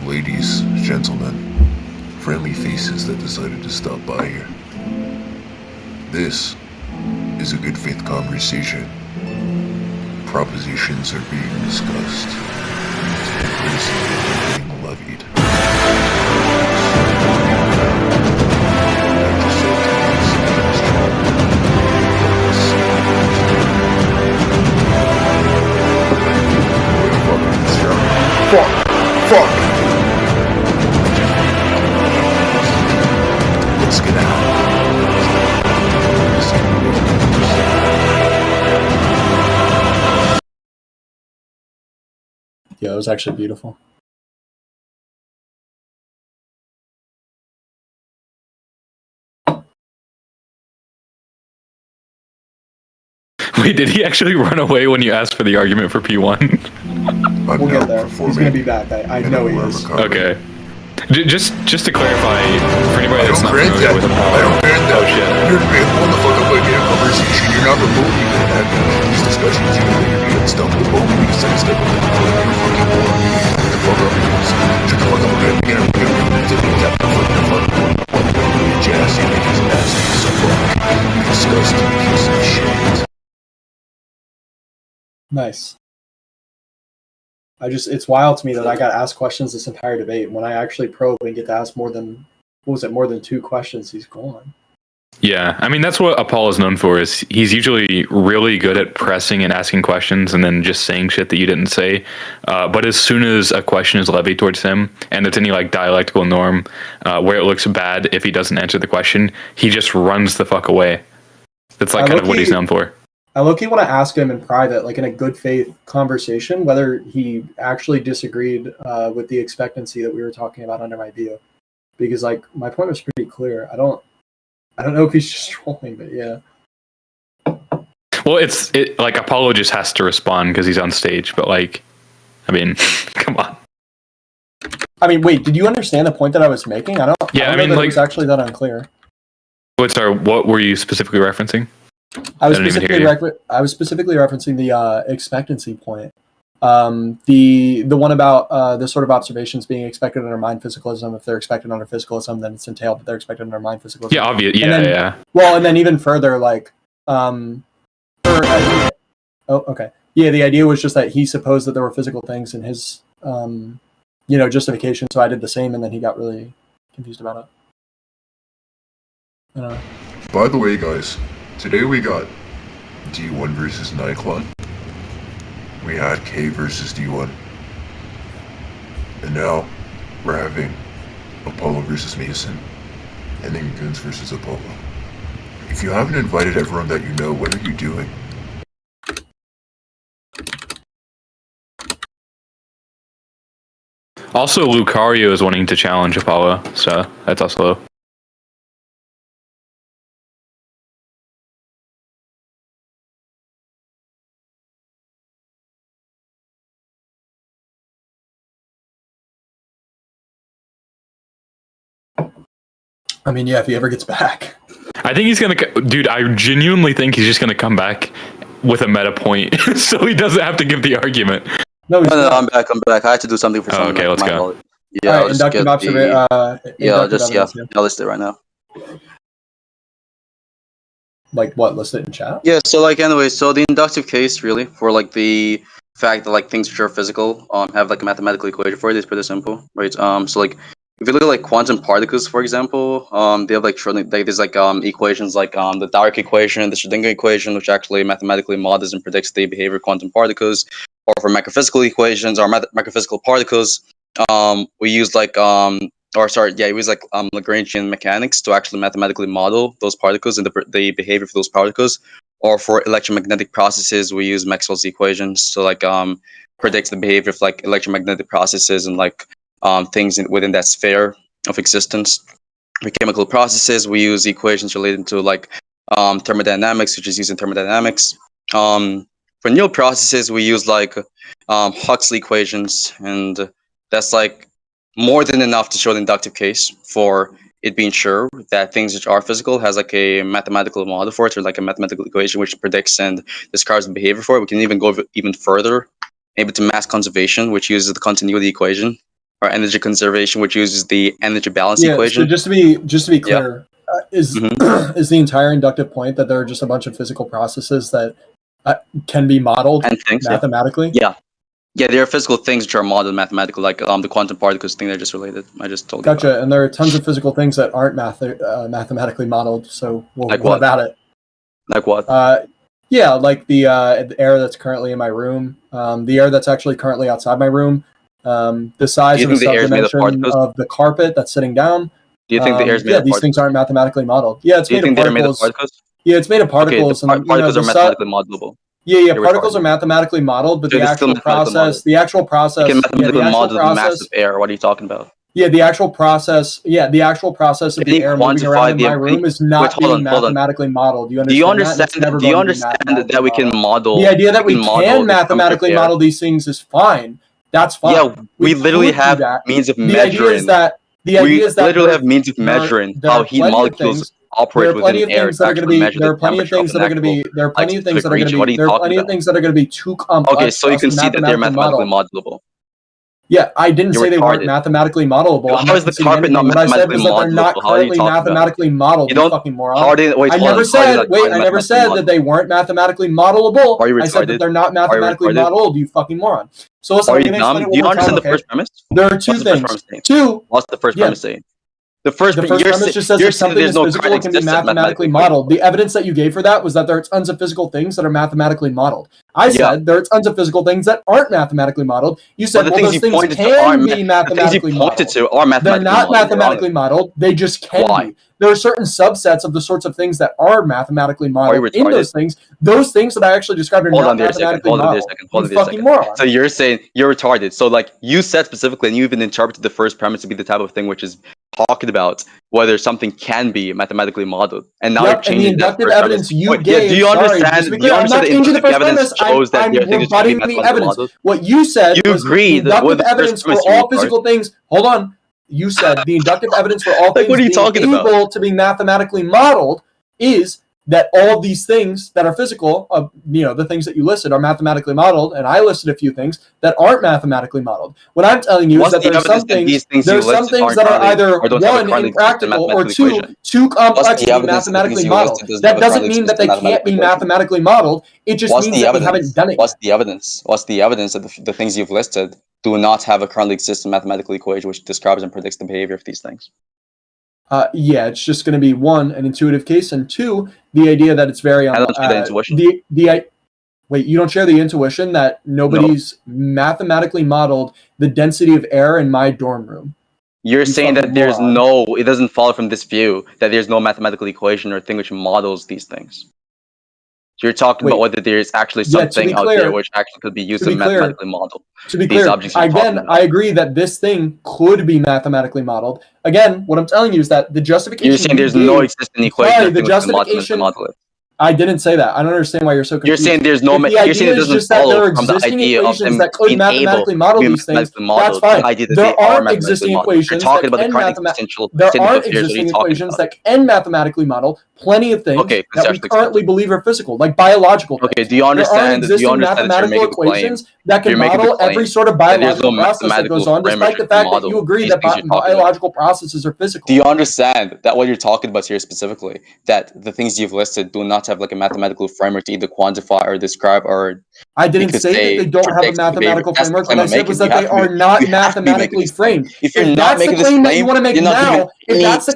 ladies, gentlemen, friendly faces that decided to stop by here. This is a good faith conversation. Propositions are being discussed. Taxes are being levied. I just said to these Fuck! What's gonna happen? Yeah, it was actually beautiful. Wait, did he actually run away when you asked for the argument for P1? We'll get there. He's gonna be back. I know he is. Okay. Just to clarify, for anybody that's not familiar with Apollo. I don't grant that. Oh shit. You're hold the fuck up and get a conversation. You're not remotely even having these discussions. You're getting stuff with the moment you say stuff with the fucking board. Get the fuck up and shut the fuck up and get a jazz and make his ass so fuck. You disgusting piece of shit. Nice. It's wild to me that I got asked questions this entire debate. When I actually probe and get to ask more than 2 questions, he's gone. Yeah, I mean, that's what Apollo's known for, is he's usually really good at pressing and asking questions and then just saying shit that you didn't say. But as soon as a question is levied towards him and there's any like dialectical norm where it looks bad if he doesn't answer the question, he just runs the fuck away. That's like kind of what he's known for. I low-key want to ask him in private, like in a good faith conversation, whether he actually disagreed with the expectancy that we were talking about under my video, because like my point was pretty clear. I don't know if he's just trolling, but yeah. Well, it's like Apollo just has to respond because he's on stage, but like, I mean, come on. I mean, wait, did you understand the point that I was making? I don't know that it was actually that unclear. What were you specifically referencing? I was specifically referencing the expectancy point. The one about the sort of observations being expected under mind physicalism. If they're expected under physicalism, then it's entailed that they're expected under mind physicalism. Yeah, obvious. Yeah, yeah. Well, and then even further, like, okay. Yeah, the idea was just that he supposed that there were physical things in his, justification. So I did the same, and then he got really confused about it. By the way, guys, today we got D1 versus Nyclon. We had K versus D1. And now we're having Apollo versus Mason. And then Goons versus Apollo. If you haven't invited everyone that you know, what are you doing? Also, Lucario is wanting to challenge Apollo, so that's also. I mean, yeah, if he ever gets back. I think he's gonna, dude. I genuinely think he's just gonna come back with a meta point, so he doesn't have to give the argument. No, I'm back. I had to do something for something. Okay, let's go. Yeah, I'll just get I'll list it right now. Like what? List it in chat. Yeah. So like, anyway, so the inductive case really for like the fact that like things which are physical have like a mathematical equation for it is pretty simple, right? So like, if you look at like quantum particles, for example, they have like there's like equations like the Dirac equation, the Schrödinger equation, which actually mathematically models and predicts the behavior of quantum particles. Or for macrophysical equations or macrophysical particles, we use like Lagrangian mechanics to actually mathematically model those particles and the behavior of those particles. Or for electromagnetic processes, we use Maxwell's equations to like predict the behavior of like electromagnetic processes and like things within that sphere of existence. For chemical processes, we use equations related to like thermodynamics, which is used in thermodynamics. For neural processes, we use like Huxley equations, and that's like more than enough to show the inductive case for it being sure that things which are physical has like a mathematical model for it, or like a mathematical equation which predicts and describes the behavior for it. We can even go even further, maybe to mass conservation, which uses the continuity equation, or energy conservation, which uses the energy balance equation. So just to be clear, is the entire inductive point that there are just a bunch of physical processes that can be modeled and things, mathematically? Yeah, there are physical things which are modeled mathematically, like the quantum particles thing they're just related. I just told you. Gotcha. And there are tons of physical things that aren't mathematically modeled. So like what about it? Like what? Yeah, like the air that's currently in my room, the air that's actually currently outside my room. The size of the subdimension of the carpet that's sitting down. Do you think the air is made of particles? These things aren't mathematically modeled. Yeah, it's made of particles. Yeah, it's made of particles. Okay, particles are mathematically modelable. Yeah, particles are mathematically modeled, but the actual process, you can mathematically model the mass of air. What are you talking about? Yeah, the actual process of the air moving around in my room is not being mathematically modeled. Do you understand? Do you understand that we can model? The idea that we can mathematically model these things is fine. That's fine. Yeah, we literally have means of measuring. We literally have means of measuring how heat molecules operate within air. There are plenty of things that are going to be too complex. Okay, so you can see that they're mathematically modelable. Yeah, I didn't say they weren't mathematically modelable. How is the carpet not mathematically modelable? They're not currently mathematically modeled. You fucking moron. I never said that they weren't mathematically modelable. I said that they're not mathematically modeled. You fucking moron. So listen, are you dumb? Do you understand the first premise? There are two things. What's the first premise saying? The first premise just says that something is physical can be mathematically modeled. The evidence that you gave for that was that there are tons of physical things that are mathematically modeled. I said there are tons of physical things that aren't mathematically modeled. You said those things can be mathematically modeled. They're not mathematically modeled. They just can be. There are certain subsets of the sorts of things that are mathematically modeled in those things. Those things that I actually described are not mathematically modeled. You fucking moron. So you're saying you're retarded. So like you said specifically, and you even interpreted the first premise to be the type of thing which is talking about whether something can be mathematically modeled, and now you're changing that first evidence you gave. Do you understand? Do you understand the inductive evidence shows that the thing can be mathematically modeled? What you said you agreed the inductive evidence for all physical things. Hold on. You said the inductive evidence for all things being able to be mathematically modeled is that all these things that are physical, the things that you listed are mathematically modeled, and I listed a few things that aren't mathematically modeled. What I'm telling you is that there's some things that are either one, impractical, or too complex to be mathematically modeled. That doesn't mean that they can't be mathematically modeled. It just means that we haven't done it. What's the evidence? What's the evidence that the things you've listed do not have a currently existing mathematical equation which describes and predicts the behavior of these things? Yeah, it's just going to be one, an intuitive case, and two, the idea that it's very I don't share the intuition. Wait, you don't share the intuition that nobody's mathematically modeled the density of air in my dorm room. You're saying that it doesn't follow from this view that there's no mathematical equation or thing which models these things. So you're talking about whether there is actually something out there which actually could be used to mathematically model. To be clear, again, I agree that this thing could be mathematically modeled. Again, what I'm telling you is that the justification. You're saying there's no existing equation. The justification. I didn't say that. I don't understand why you're so confused. You're saying there's no. You're saying it doesn't follow from the idea of them being able to model these things. That's fine. There are existing equations that can mathematically model plenty of things that we currently believe are physical, like biological things. Okay, do you understand? Do you understand that you're making equations that can model every sort of biological process that goes on, despite the fact that you agree that biological processes are physical? Do you understand that what you're talking about here specifically, that the things you've listed do not have like a mathematical framework to either quantify or describe or I didn't say that they don't have a mathematical framework. What I said was that they are not mathematically framed. If that's the claim that you want to make now, that's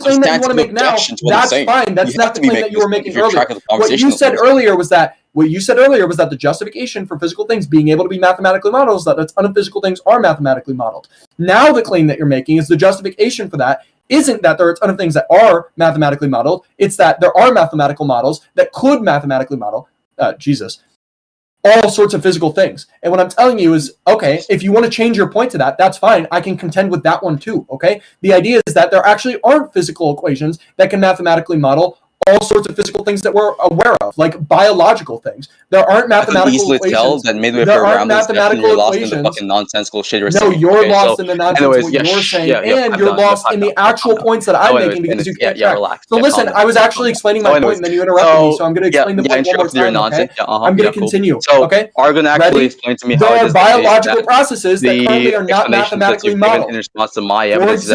fine. That's not the claim that you were making earlier. What you said earlier was that the justification for physical things being able to be mathematically modeled is that a ton of physical things are mathematically modeled. Now the claim that you're making is the justification for that isn't that there are a ton of things that are mathematically modeled. It's that there are mathematical models that could mathematically model, all sorts of physical things. And what I'm telling you is, okay, if you want to change your point to that, that's fine. I can contend with that one too, okay? The idea is that there actually aren't physical equations that can mathematically model all sorts of physical things that we're aware of, like biological things. There aren't mathematical equations. That midway there aren't mathematical equations. Lost in the fucking nonsensical shit you're saying. You're lost in the nonsense what you're saying, and you're lost in the actual points that I'm making because you can't track. So listen, I was actually explaining my point, and then you interrupted me, so I'm going to explain the point one more time, okay? I'm going to continue, okay? Are going to actually explain to me how there are biological processes that currently are not mathematically modeled. In response to my evidence,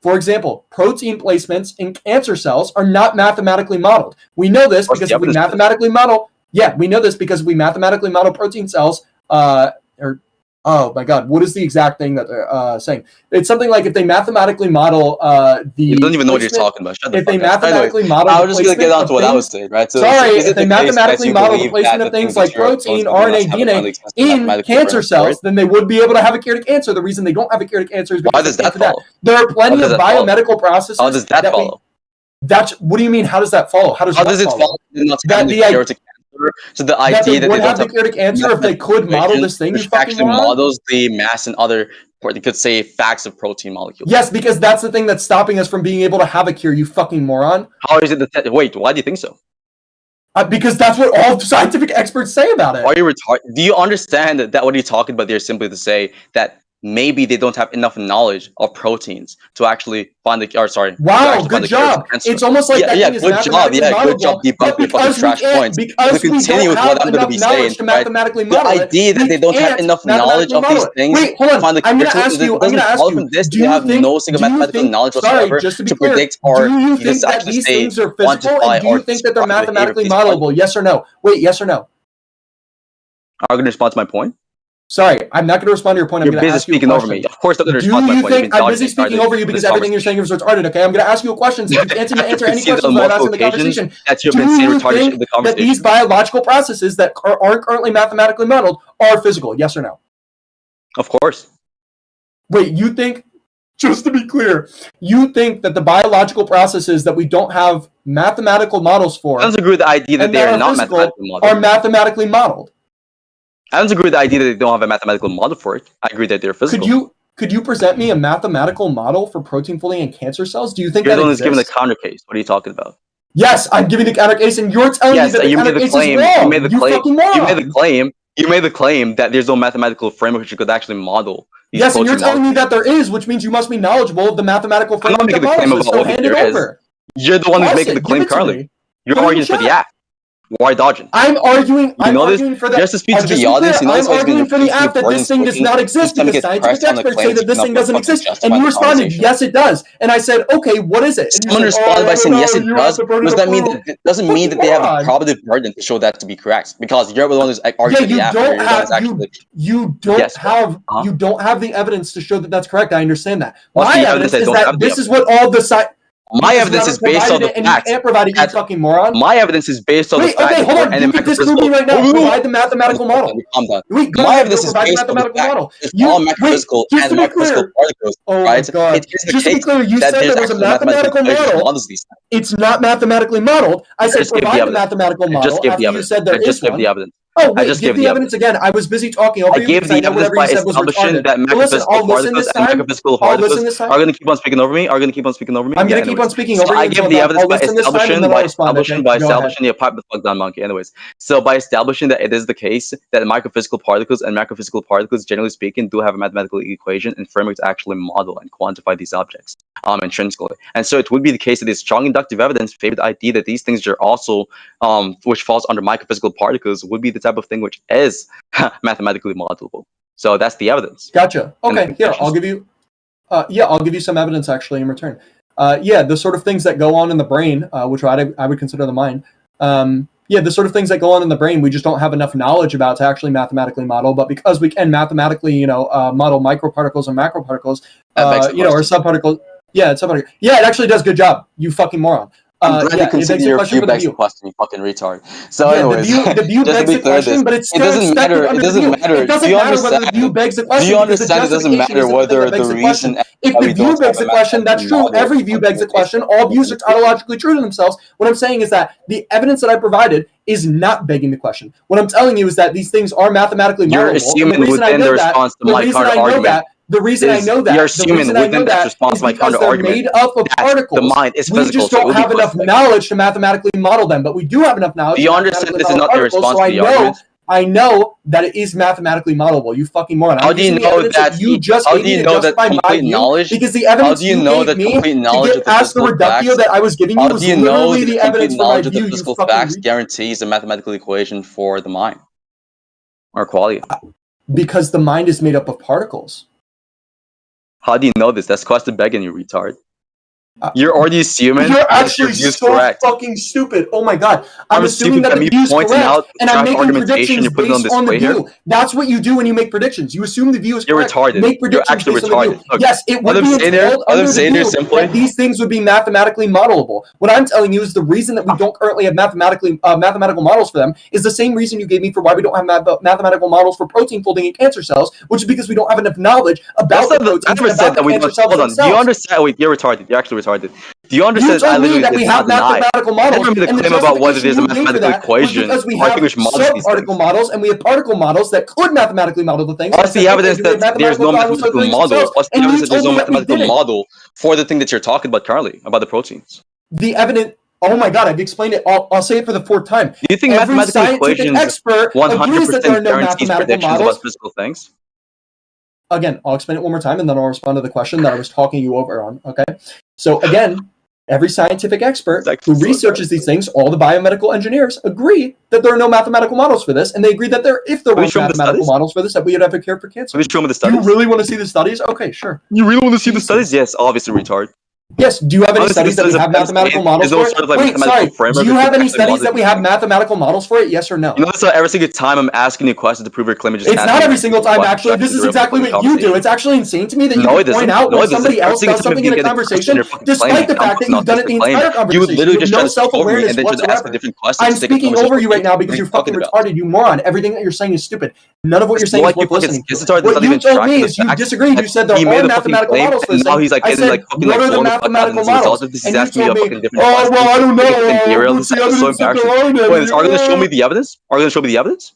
For example, protein placements in cancer cells are not mathematically modeled. We know this because we mathematically model. Yeah, we know this because we mathematically model protein cells, or Oh my God! What is the exact thing that they're saying? It's something like if they mathematically model the. You don't even know what you're talking about. Shut the if fuck they up. mathematically Anyway, model, I was just gonna get on to what I was saying, right? So, sorry, is if it they the case that mathematically you model the believe placement that of the things things that like you're protein, opposed to RNA, must have a DNA context in mathematical cancer framework for it? cells, then they would be able to have a cure to cancer. The reason they don't have a cure to cancer is Why because does they can't that do that. follow? There are How plenty does of that follow? biomedical processes. How does that follow? That's what do you mean? How does that follow? How does it follow not having the cure to cancer? So the idea that they would don't have the cure to cancer if they could model this thing, you which fucking actually moron? models the mass and other, or they could say facts of protein molecules. Yes, because that's the thing that's stopping us from being able to have a cure, you fucking moron. How is it that? Wait, why do you think so? Because that's what all scientific experts say about it. Are you retarded? Do you understand that what you're talking about there is simply to say that maybe they don't have enough knowledge of proteins to actually find the, or sorry, wow, good job. It's almost like that thing is mathematically modelable. Good job debunking your fucking trash points. Because we continue with what I'm going to be saying, right? The idea that they don't have enough knowledge of these things. Wait, hold on. I'm going to ask you. From this, do you have no single mathematical knowledge whatsoever to predict or do you think that these things are physical? And do you think that they're mathematically modelable? Yes or no? Wait, yes or no? Are you going to respond to my point? Sorry, I'm not going to respond to your point. I'm going to ask you a question. You're busy speaking over me. Of course I'm going to respond to my point. I'm busy speaking over you because everything you're saying is retarded, okay? I'm going to ask you a question. So you can't seem to answer any questions that I've asked in the conversation. Do you think that these biological processes that aren't currently mathematically modeled are physical? Yes or no? Of course. Wait, you think, just to be clear, you think that the biological processes that we don't have mathematical models for I don't agree with the idea that they are not mathematically modeled. Are mathematically modeled. I don't agree with the idea that they don't have a mathematical model for it. I agree that they're physical. Could you present me a mathematical model for protein folding in cancer cells? Do you think you're that the one exists? who's giving the counter case? What are you talking about? Yes, I'm giving the counter case, and you're telling me that the counter case is wrong. You made the claim. You made the claim that there's no mathematical framework which you could actually model. Yes, and you're telling me that there is, which means you must be knowledgeable of the mathematical framework. I'm not making the claim about what there is. You're the one who's making the claim currently. You're arguing for the act. Why dodging? I'm arguing for the just to speak to the audience. I'm arguing for the act that this thing does not exist because scientific experts say that this thing doesn't exist. And you responded, yes, it does. And I said, okay, what is it? Someone responded by saying, yes, it does. Doesn't mean that they have a probative burden to show that to be correct. Because you're the one who's arguing for the act. You don't have the evidence to show that that's correct. I understand that. My evidence is that this is what all the science. My evidence is based on the fact. You can't provide it, you fucking moron. My evidence is based on the fact. Okay, hold on. You can disprove me right now. Provide the mathematical model. I'm done. My evidence is based on the fact. It's all metaphysical and metaphysical particles. Oh my God. It is the just to be clear, you said there was a mathematical model. It's not mathematically modeled. I said provide the mathematical model after you said there is one. Oh, wait, give the evidence again. I was busy talking over you. I gave the evidence by establishing that macrophysical particles and macrophysical particles are going to keep on speaking over me. I'm going to keep on speaking over you. I give the evidence by establishing yeah, pipe the fuck down, monkey. Anyways, so by establishing that it is the case that microphysical particles and macrophysical particles, generally speaking, do have a mathematical equation and framework to actually model and quantify these objects intrinsically. And so it would be the case that there's strong inductive evidence favored the idea that these things are also which falls under microphysical particles would be the type of thing which is mathematically modelable. So that's the evidence. Gotcha. Okay, here I'll give you. I'll give you some evidence actually in return. The sort of things that go on in the brain, which I would consider the mind. The sort of things that go on in the brain, we just don't have enough knowledge about to actually mathematically model. But because we can mathematically, model microparticles and macroparticles, or subparticles. Yeah, it's subparticle. Yeah, it actually does. Good job, you fucking moron. I'm glad you consider your view begs the question, you fucking retard. So anyways, the view begs the question, but it's still expected under the view. It doesn't matter whether the view begs the question. Do you understand it doesn't matter whether the reason... If the view begs the question, that's true. Every view begs the question. All views are tautologically true to themselves. What I'm saying is that the evidence that I provided is not begging the question. What I'm telling you is that these things are mathematically modelable. You're assuming within the response to my counter argument. The reason I know that, you're assuming within that response to my counter argument, they're made up of particles. The mind is physical. We just don't have enough knowledge to mathematically model them, but we do have enough knowledge. Do you understand this is not the response to the argument? I know that it is mathematically modelable. You fucking moron. How do you know that? How do you know that complete knowledge? Because the evidence you gave me to ask the reductio that I was giving you was literally the evidence for my view. Physical facts guarantees a mathematical equation for the mind or qualia. Because the mind is made up of particles. How do you know this? That's question begging, you retard. You're already assuming You're actually your view's so correct. fucking stupid. Oh my god. I'm assuming stupid that by the me view is pointing correct, out and I'm trash making argumentation predictions you're putting on based on the display view. here. That's what you do when you make predictions. You assume the view is You're correct. retarded. Make predictions You're actually based on the retarded. view. Look, Yes, it would I'm be saying there- entailed I'm under the saying there view simply- that these things would be mathematically modelable. What I'm telling you is the reason that we don't currently have mathematical models for them is the same reason you gave me for why we don't have mathematical models for protein folding in cancer cells, which is because we don't have enough knowledge about the proteins I never and said about that the we cancer don't. cells Hold on. Do you themselves. understand? Wait, you're retarded. You're actually retarded. Do you You understand that I told me literally that we did have not deny? mathematical I models, never made a and the claim about whether justification there's a you gave for mathematical that was equation because we or have which models these subparticle things. models and we have particle models that could mathematically model the things. What's the evidence that there's no models for mathematical things model? themselves, What's the and evidence you that there's told no me that we mathematical didn't. model for the thing that you're talking about currently, about the proteins? The evidence. Oh my god, I've explained it. I'll say it for the fourth time. Do you think Every mathematical scientific equations expert agrees that there are 100% no guarantees mathematical predictions models. about physical things? Again, I'll explain it one more time, and then I'll respond to the question that I was talking you over on. Okay. So again, every scientific expert who researches these things, all the biomedical engineers agree that there are no mathematical models for this, and they agree that if there were mathematical models for this, that we would have a cure for cancer. Can we show me the studies? You really want to see the studies? Okay, sure. You really want to see the studies? Yes, obviously, retard. Yes. Do you have any studies that we have mathematical models for it? Wait, sorry. Do you have any studies that we have mathematical models for it? Yes or no? You notice that every single time I'm asking you a question to prove your claim, it's not every single time, actually. This is exactly what you do. It's actually insane to me that you point out when somebody else does something in a conversation, despite the fact that you've done it the entire conversation. You literally just have no self-awareness whatsoever. I'm speaking over you right now because you're fucking retarded, you moron. Everything that you're saying is stupid. None of what you're saying is worth listening to. What you told me is you disagreed. You said there are mathematical models for this thing. I said, what are the mathematical models? And you told me, oh, well, I don't know. What's the evidence that there are no? Wait, are you going to show me the evidence? Are you going to show me the evidence?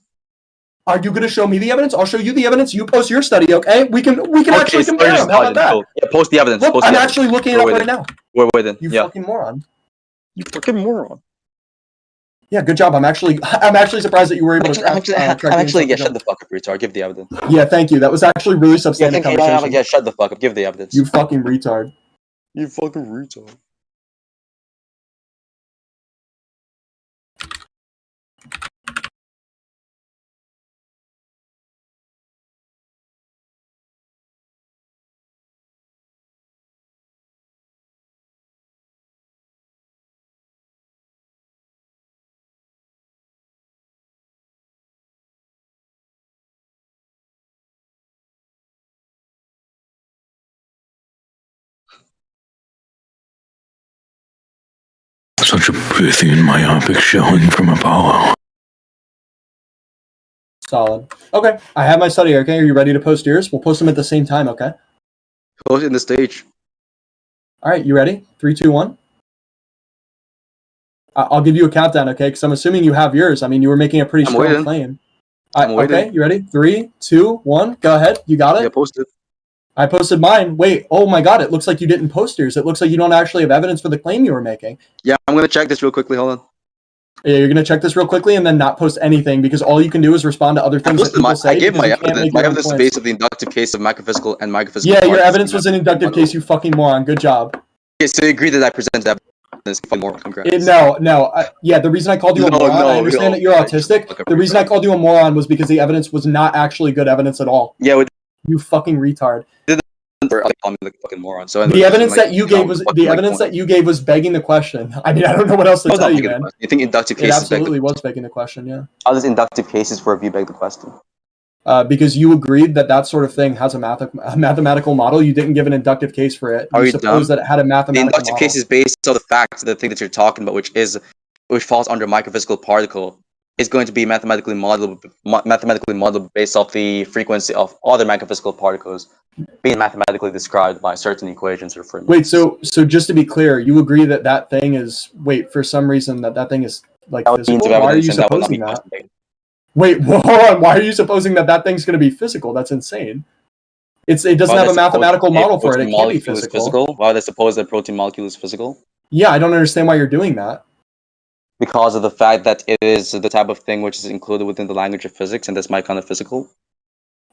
Are you going to show me the evidence? I'll show you the evidence. You post your study, okay? We can actually compare them. How about that? Yeah, post the evidence. Look, I'm actually looking it up right now. Wait then. You fucking moron. You fucking moron. Yeah, good job. I'm actually surprised that you were able to. I'm actually shut the fuck up, retard. Give the evidence. Yeah, thank you. That was actually really substantive conversation. Yeah, shut the fuck up. Give the evidence. You fucking retard. You fucking retard. Such a pithy and myopic showing from Apollo. Solid. Okay, I have my study. Okay, are you ready to post yours? We'll post them at the same time. Okay. Post it in the stage. All right, you ready? 3, 2, 1. I'll give you a countdown, okay? Because I'm assuming you have yours. I mean, you were making a pretty strong claim. Okay, you ready? 3, 2, 1. Go ahead. You got it? Yeah, post it. I posted mine. Wait, oh my god, it looks like you didn't post yours. It looks like you don't actually have evidence for the claim you were making. Yeah, I'm going to check this real quickly. Hold on. Yeah, you're going to check this real quickly and then not post anything because all you can do is respond to other things that people say. I gave my evidence. My evidence is based on the inductive case of macrophysical and microphysical. Yeah, your evidence was an inductive case, you fucking moron. Good job. Okay, so you agree that I presented evidence. Yeah, the reason I called you a moron, I understand that you're autistic. The reason I called you a moron was because the evidence was not actually good evidence at all. Yeah, you fucking retard. Fucking moron. So the evidence that you gave was begging the question. I mean, I don't know what else to tell you, man. You think inductive cases? It absolutely was begging the question. Yeah. How does inductive cases for a view beg the question? Because you agreed that sort of thing has a mathematical model. You didn't give an inductive case for it. You suppose that it had a mathematical model. The inductive case is based on the fact the thing that you're talking about, which falls under microphysical particle, is going to be mathematically modeled based off the frequency of other macrophysical particles being mathematically described by certain equations or frameworks. Wait, so just to be clear, you agree that thing is for some reason that thing is like physical? Why are you supposing that? Wait, hold on. Why are you supposing that thing's going to be physical? That's insane. It doesn't have a mathematical model for it. It can't be physical. Why would I suppose that protein molecule is physical? Yeah, I don't understand why you're doing that. Because of the fact that it is the type of thing which is included within the language of physics, and that's my kind of physical.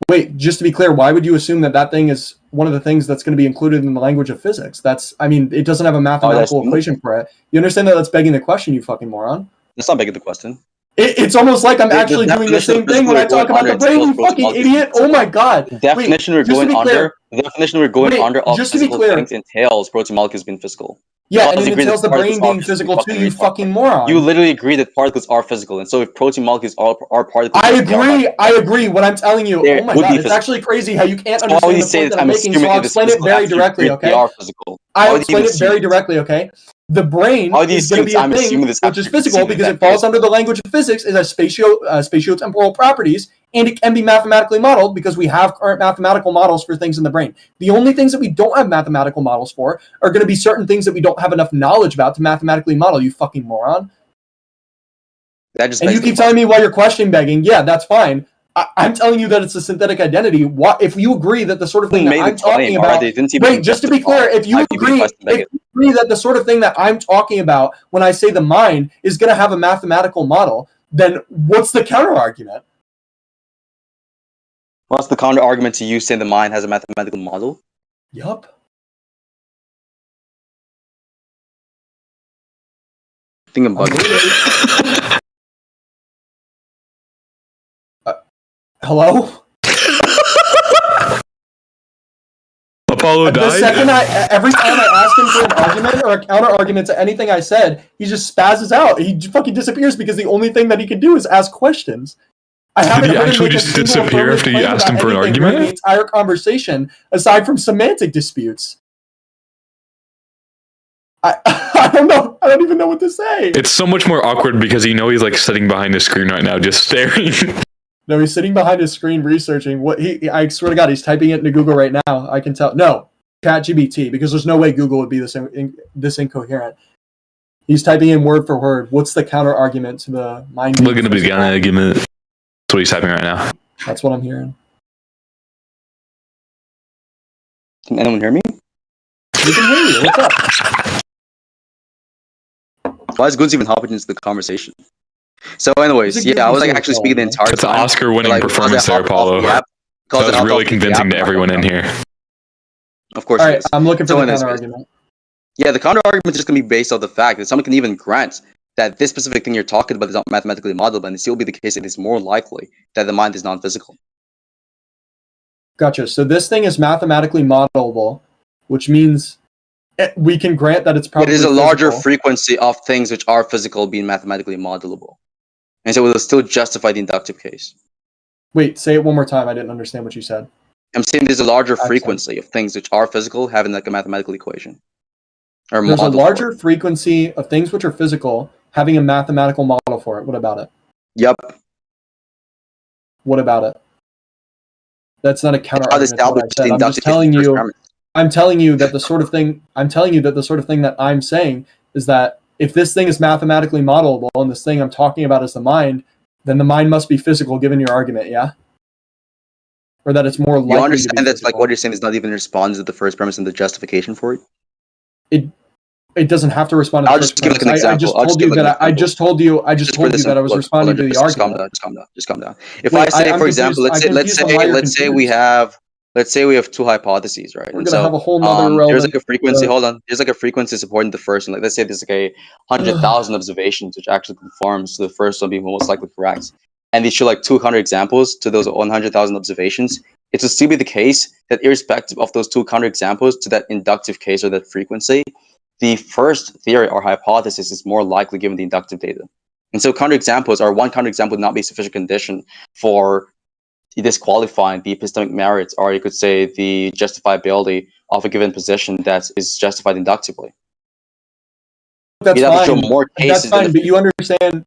Wait, just to be clear, why would you assume that thing is one of the things that's going to be included in the language of physics? It doesn't have a mathematical equation for it. You understand that that's begging the question, you fucking moron? That's not begging the question. It's almost like I'm actually doing the same thing when I talk about the brain, you fucking idiot. Oh my god. The definition we're going under of just to be physical clear, things entails protein molecules being physical. Yeah, and it entails the brain being physical too, you fucking moron. You literally agree that particles are physical, and so if protein molecules are particles... I agree. What I'm telling you, oh my god, it's actually crazy how you can't understand the point that I'm making, so I'll explain it very directly, okay? I'll explain it very directly, okay? The brain is going to be a thing which is physical because it falls under the language of physics. It has spatiotemporal properties, and it can be mathematically modeled because we have current mathematical models for things in the brain. The only things that we don't have mathematical models for are going to be certain things that we don't have enough knowledge about to mathematically model, you fucking moron. And you keep telling me while you're question begging, yeah, that's fine. I'm telling you that it's a synthetic identity. What if you agree that the sort of thing that I'm talking about... Wait, just to be clear, if you agree that the sort of thing that I'm talking about when I say the mind is going to have a mathematical model, then what's the counter-argument? What's the counter-argument to you saying the mind has a mathematical model? Yup. Think about it. Hello? Apollo died? Every time I ask him for an argument or a counter-argument to anything I said, he just spazzes out. He fucking disappears because the only thing that he can do is ask questions. Did he actually just disappear after you asked him for an argument? The entire conversation, aside from semantic disputes. I don't know. I don't even know what to say. It's so much more awkward because you know he's like sitting behind his screen right now, just staring. No, he's sitting behind his screen researching what I swear to God, he's typing it into Google right now. I can tell. No, ChatGPT, because there's no way Google would be this incoherent. He's typing in word for word. What's the counter argument to the mind? Looking to be counter argument. That's what he's typing right now. That's what I'm hearing. Can anyone hear me? We can hear you. What's up? Why is Goons even hopping into the conversation? So, anyways, yeah, I was like actually speaking the entire time. It's an Oscar-winning performance there, Paulo. That was really convincing to everyone in here. Of course. All right, I'm looking for the counter argument. Yeah, the counter argument is just going to be based on the fact that someone can even grant that this specific thing you're talking about is not mathematically modelable, and it still be the case that it is more likely that the mind is non-physical. Gotcha. So this thing is mathematically modelable, which means we can grant that it's probably It is a larger frequency of things which are physical being mathematically modelable. And so it will still justify the inductive case. Wait, say it one more time. I didn't understand what you said. I'm saying there's a larger frequency of things which are physical having like a mathematical equation. There's a larger frequency of things which are physical having a mathematical model for it. What about it? Yep. What about it? That's not a counter argument to what I said. I'm just telling you. I'm telling you that the sort of thing that I'm saying is that if this thing is mathematically modelable and this thing I'm talking about is the mind, then the mind must be physical given your argument, yeah? Or that it's more likely You understand to be that's physical. like what you're saying is not even responds to the first premise and the justification for it? It doesn't have to respond to the first premise. I just told you that I was responding to the argument. Just calm down. If I say, for example, let's say we have two hypotheses, right? We're going to have a whole nother there's like a frequency, hold on. There's like a frequency supporting the first one. Like, let's say there's like 100,000 observations, which actually conforms to the first one being most likely correct. And they show like 200 examples to those 100,000 observations. It will still be the case that irrespective of those 200 examples to that inductive case or that frequency, the first theory or hypothesis is more likely given the inductive data. And so one counterexample would not be sufficient condition for disqualifying the epistemic merits, or you could say the justifiability of a given position that is justified inductively. That's fine. That's fine, but you understand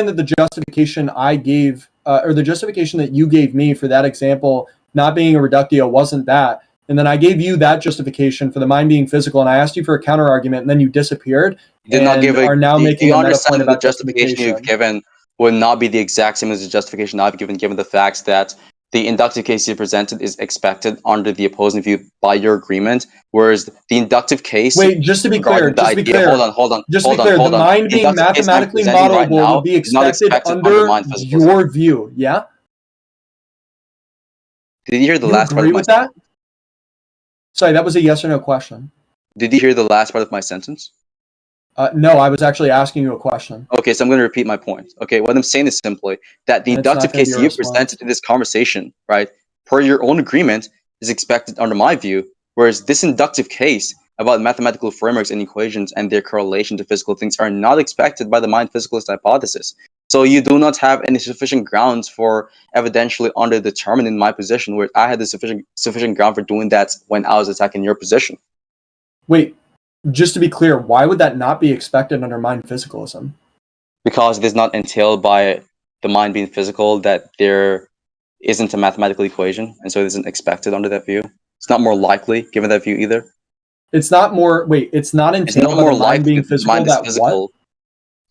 that the justification I gave, or the justification that you gave me for that example not being a reductio wasn't that. And then I gave you that justification for the mind being physical, and I asked you for a counter argument, and then you disappeared. You did not give are now making a meta point about the justification you've given would not be the exact same as the justification I've given the facts that the inductive case you presented is expected under the opposing view by your agreement, whereas the inductive case... Wait, just to be clear. Hold on. The mind being mathematically modelable would be expected under your view, yeah? Did you hear the last part of my sentence? Sorry, that was a yes or no question. Did you hear the last part of my sentence? No, I was actually asking you a question. Okay, so I'm going to repeat my point. Okay, what I'm saying is simply that the inductive case you presented in this conversation, right, per your own agreement, is expected under my view, whereas this inductive case about mathematical frameworks and equations and their correlation to physical things are not expected by the mind-physicalist hypothesis. So you do not have any sufficient grounds for evidentially underdetermining my position, where I had the sufficient ground for doing that when I was attacking your position. Wait. Just to be clear, why would that not be expected under mind physicalism? Because it is not entailed by the mind being physical that there isn't a mathematical equation, and so it isn't expected under that view. It's not more likely given that view either. It's not more. Wait, it's not entailed by the mind being physical. What?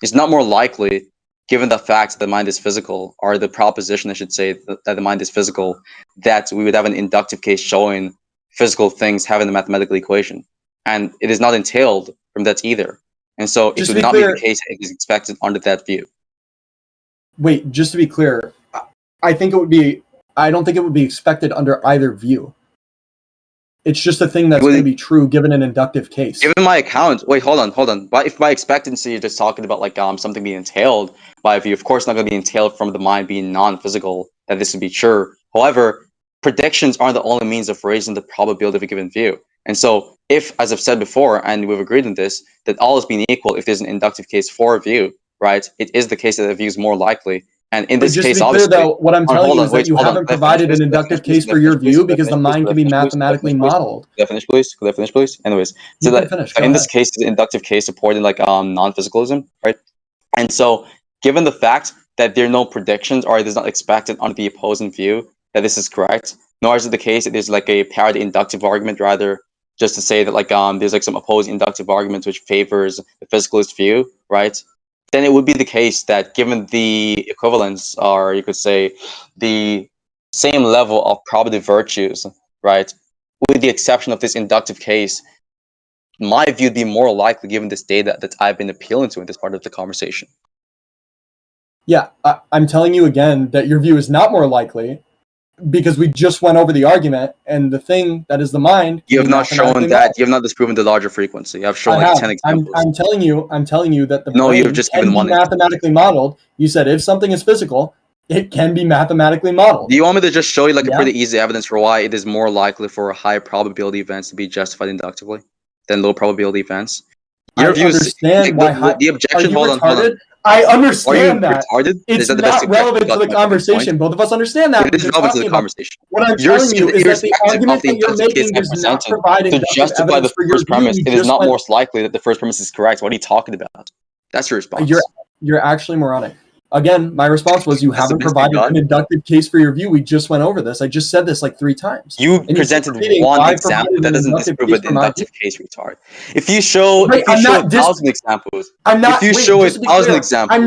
It's not more likely given the fact that the mind is physical, or the proposition, I should say, that the mind is physical, that we would have an inductive case showing physical things having the mathematical equation. And it is not entailed from that either. And so it would not be the case it is expected under that view. Wait, just to be clear, I think it would be, I don't think it would be expected under either view. It's just a thing that's going to be true given an inductive case. Given my account, wait, hold on. But if by expectancy you're just talking about like something being entailed by a view, of course not going to be entailed from the mind being non-physical, that this would be true. However, predictions aren't the only means of raising the probability of a given view. And so if, as I've said before, and we've agreed on this, that all is being equal, if there's an inductive case for a view, right, it is the case that the view is more likely. And in this case, obviously, though, what I'm telling you is that you haven't provided an inductive case for your view because the mind can be mathematically modeled. Could I finish, please? Could I finish, please? Anyways, so that in this case, the inductive case supporting like non-physicalism, right? And so, given the fact that there are no predictions or it is not expected under the opposing view that this is correct, nor is it the case that there's like a parity inductive argument, rather just to say that like there's like some opposing inductive arguments which favors the physicalist view, right? Then it would be the case that given the equivalence, or you could say the same level of probability virtues, right, with the exception of this inductive case, my view would be more likely given this data that I've been appealing to in this part of the conversation. Yeah, I'm telling you again that your view is not more likely because we just went over the argument, and the thing that is the mind. You have not shown that. You have not disproven the larger frequency. I've shown like 10 examples. I'm telling you that the brain you've just can be mathematically modeled. You said if something is physical, it can be mathematically modeled. Do you want me to just show you like a pretty easy evidence for why it is more likely for high probability events to be justified inductively than low probability events? Your view is the objection. Hold on. I understand that. Retarded? It's not relevant to the conversation. Both of us understand that. It is relevant to the conversation. What I'm telling you is that the argument that you're making does not provide to justify the first premise. It is not most likely that the first premise is correct. What are you talking about? That's your response. You're actually moronic. Again, my response was you haven't provided an inductive case for your view. We just went over this. I just said this like 3 times. You presented one example that doesn't disprove an inductive case, retard. If you show 1,000 examples, if you show 1,000 examples,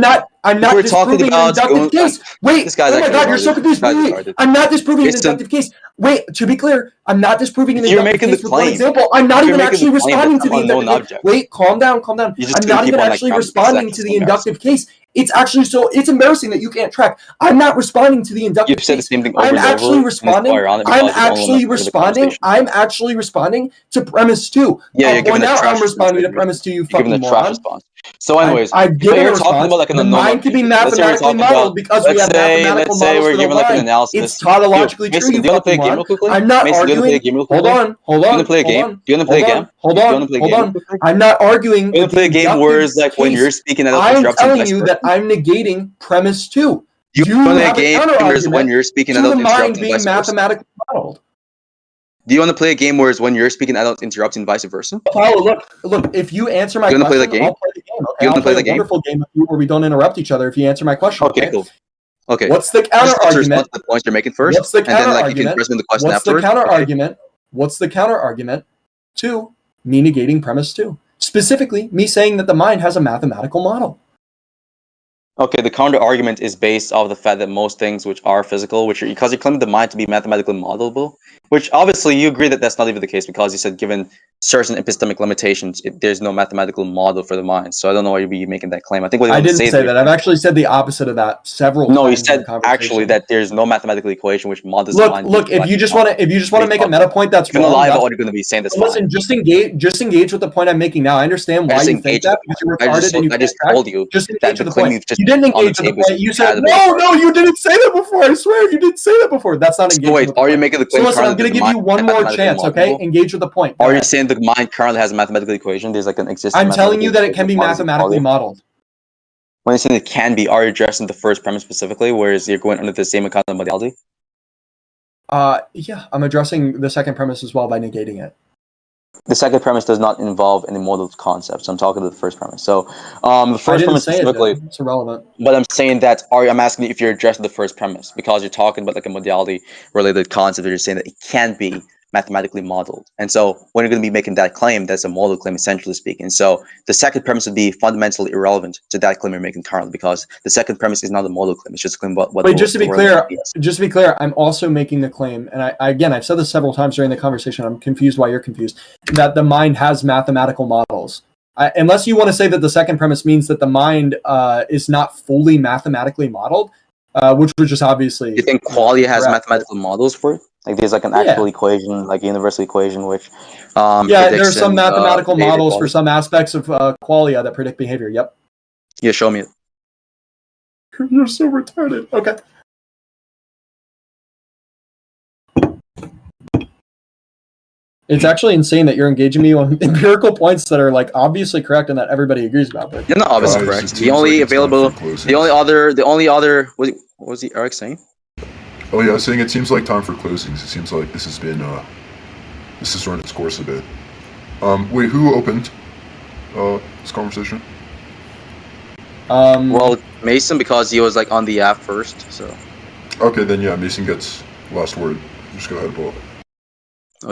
I'm not disproving an inductive case. Wait, oh my God, you're so confused. Wait. I'm not disproving an inductive case. Wait, to be clear, I'm not disproving an inductive case. For one example, I'm not even actually responding to the inductive case. Wait, calm down. I'm not even actually responding to the inductive case. It's actually it's embarrassing that you can't track. I'm not responding to the inductive case. You've said the same thing over I'm and actually over. responding. I'm actually responding to premise 2. Yeah, you're giving I'm responding to premise 2. You fucking moron. So, anyways, I've given a response. About like the mind can be mathematically modeled because we have mathematical models for the like an mind. analysis. It's tautologically true. Do you want to play a game real quickly? I'm not arguing. Hold on. Do you want to play a game? Do you want to play a game? Hold on. I'm not arguing. You want to play a game where it's like when you're speaking, I'm telling you that I'm negating premise 2. You want to play a game where when you're speaking, I don't interrupt. The mind being mathematically modeled. Do you want to play a game where when you're speaking, I don't interrupt, and vice versa? Paulo, look. If you answer my question, I'll play the game. I'll play the wonderful game with you where we don't interrupt each other. If you answer my question, okay, cool. Okay. What's the counter argument? The points you're making first. What's the counter argument? What's the counter argument? What's the counter argument to me negating premise 2? Specifically, me saying that the mind has a mathematical model. Okay, the counter argument is based off the fact that most things which are physical, because you claim the mind to be mathematically modelable, which obviously you agree that that's not even the case because you said given certain epistemic limitations, there's no mathematical model for the mind. So I don't know why you'd be making that claim. I think what I didn't say that. I've actually said the opposite of that several times. No, you said actually that there's no mathematical equation which models the mind. Look, if you just want to make a meta point that's wrong, lie about what you're going to be saying. That's listen, just engage with the point I'm making now. I understand why you think that because you're retarded and you. I just told you just engage that with the point. You didn't engage with the point. You said no, you didn't say that before. I swear you didn't say that before. That's not engaging. Wait, are you making the claim? So listen, I'm going to give you one more chance. Okay, engage with the point. Are you saying the mind currently has a mathematical equation? There's like an existing. I'm telling you that it can be mathematically modeled. When you say it can be, are you addressing the first premise specifically, whereas you're going under the same account of modality? Yeah, I'm addressing the second premise as well by negating it. The second premise does not involve any modal concepts. So I'm talking to the first premise. So the first premise specifically, it's irrelevant. But I'm saying that I'm asking you if you're addressing the first premise because you're talking about like a modality related concept. You're saying that it can be mathematically modeled, and so when you're going to be making that claim, that's a model claim, essentially speaking. So the second premise would be fundamentally irrelevant to that claim you're making currently because the second premise is not a model claim. It's just a claim about what. Wait, just to be clear, I'm also making the claim, and I've said this several times during the conversation. I'm confused why you're confused. That the mind has mathematical models. Unless you want to say that the second premise means that the mind is not fully mathematically modeled, which was just obviously. You think qualia has mathematical models for it? Like there's like an actual equation, like a universal equation, which there are some mathematical models for some aspects of qualia that predict behavior. Yep. Yeah, show me it. You're so retarded. Okay. It's actually insane that you're engaging me on empirical points that are like obviously correct and that everybody agrees about. But you're not obviously correct. The only other, what was the Eric saying? Oh yeah, I was saying it seems like time for closings. It seems like this has been this has run its course a bit. Wait, who opened this conversation? Well, Mason, because he was like on the app first. So. Okay, then yeah, Mason gets last word. Just go ahead, Paul.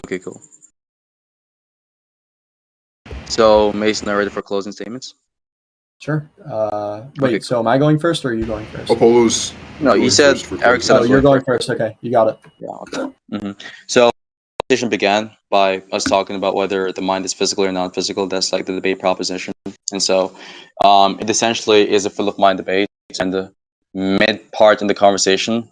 Okay, cool. So Mason, are ready for closing statements? Sure. Wait, so am I going first or are you going first? Apollo's. No, you said Eric said. Oh, you're going first. Okay, you got it. Yeah. Okay. So, the conversation began by us talking about whether the mind is physical or non-physical. That's like the debate proposition, and so it essentially is a full of mind debate. And the mid part in the conversation,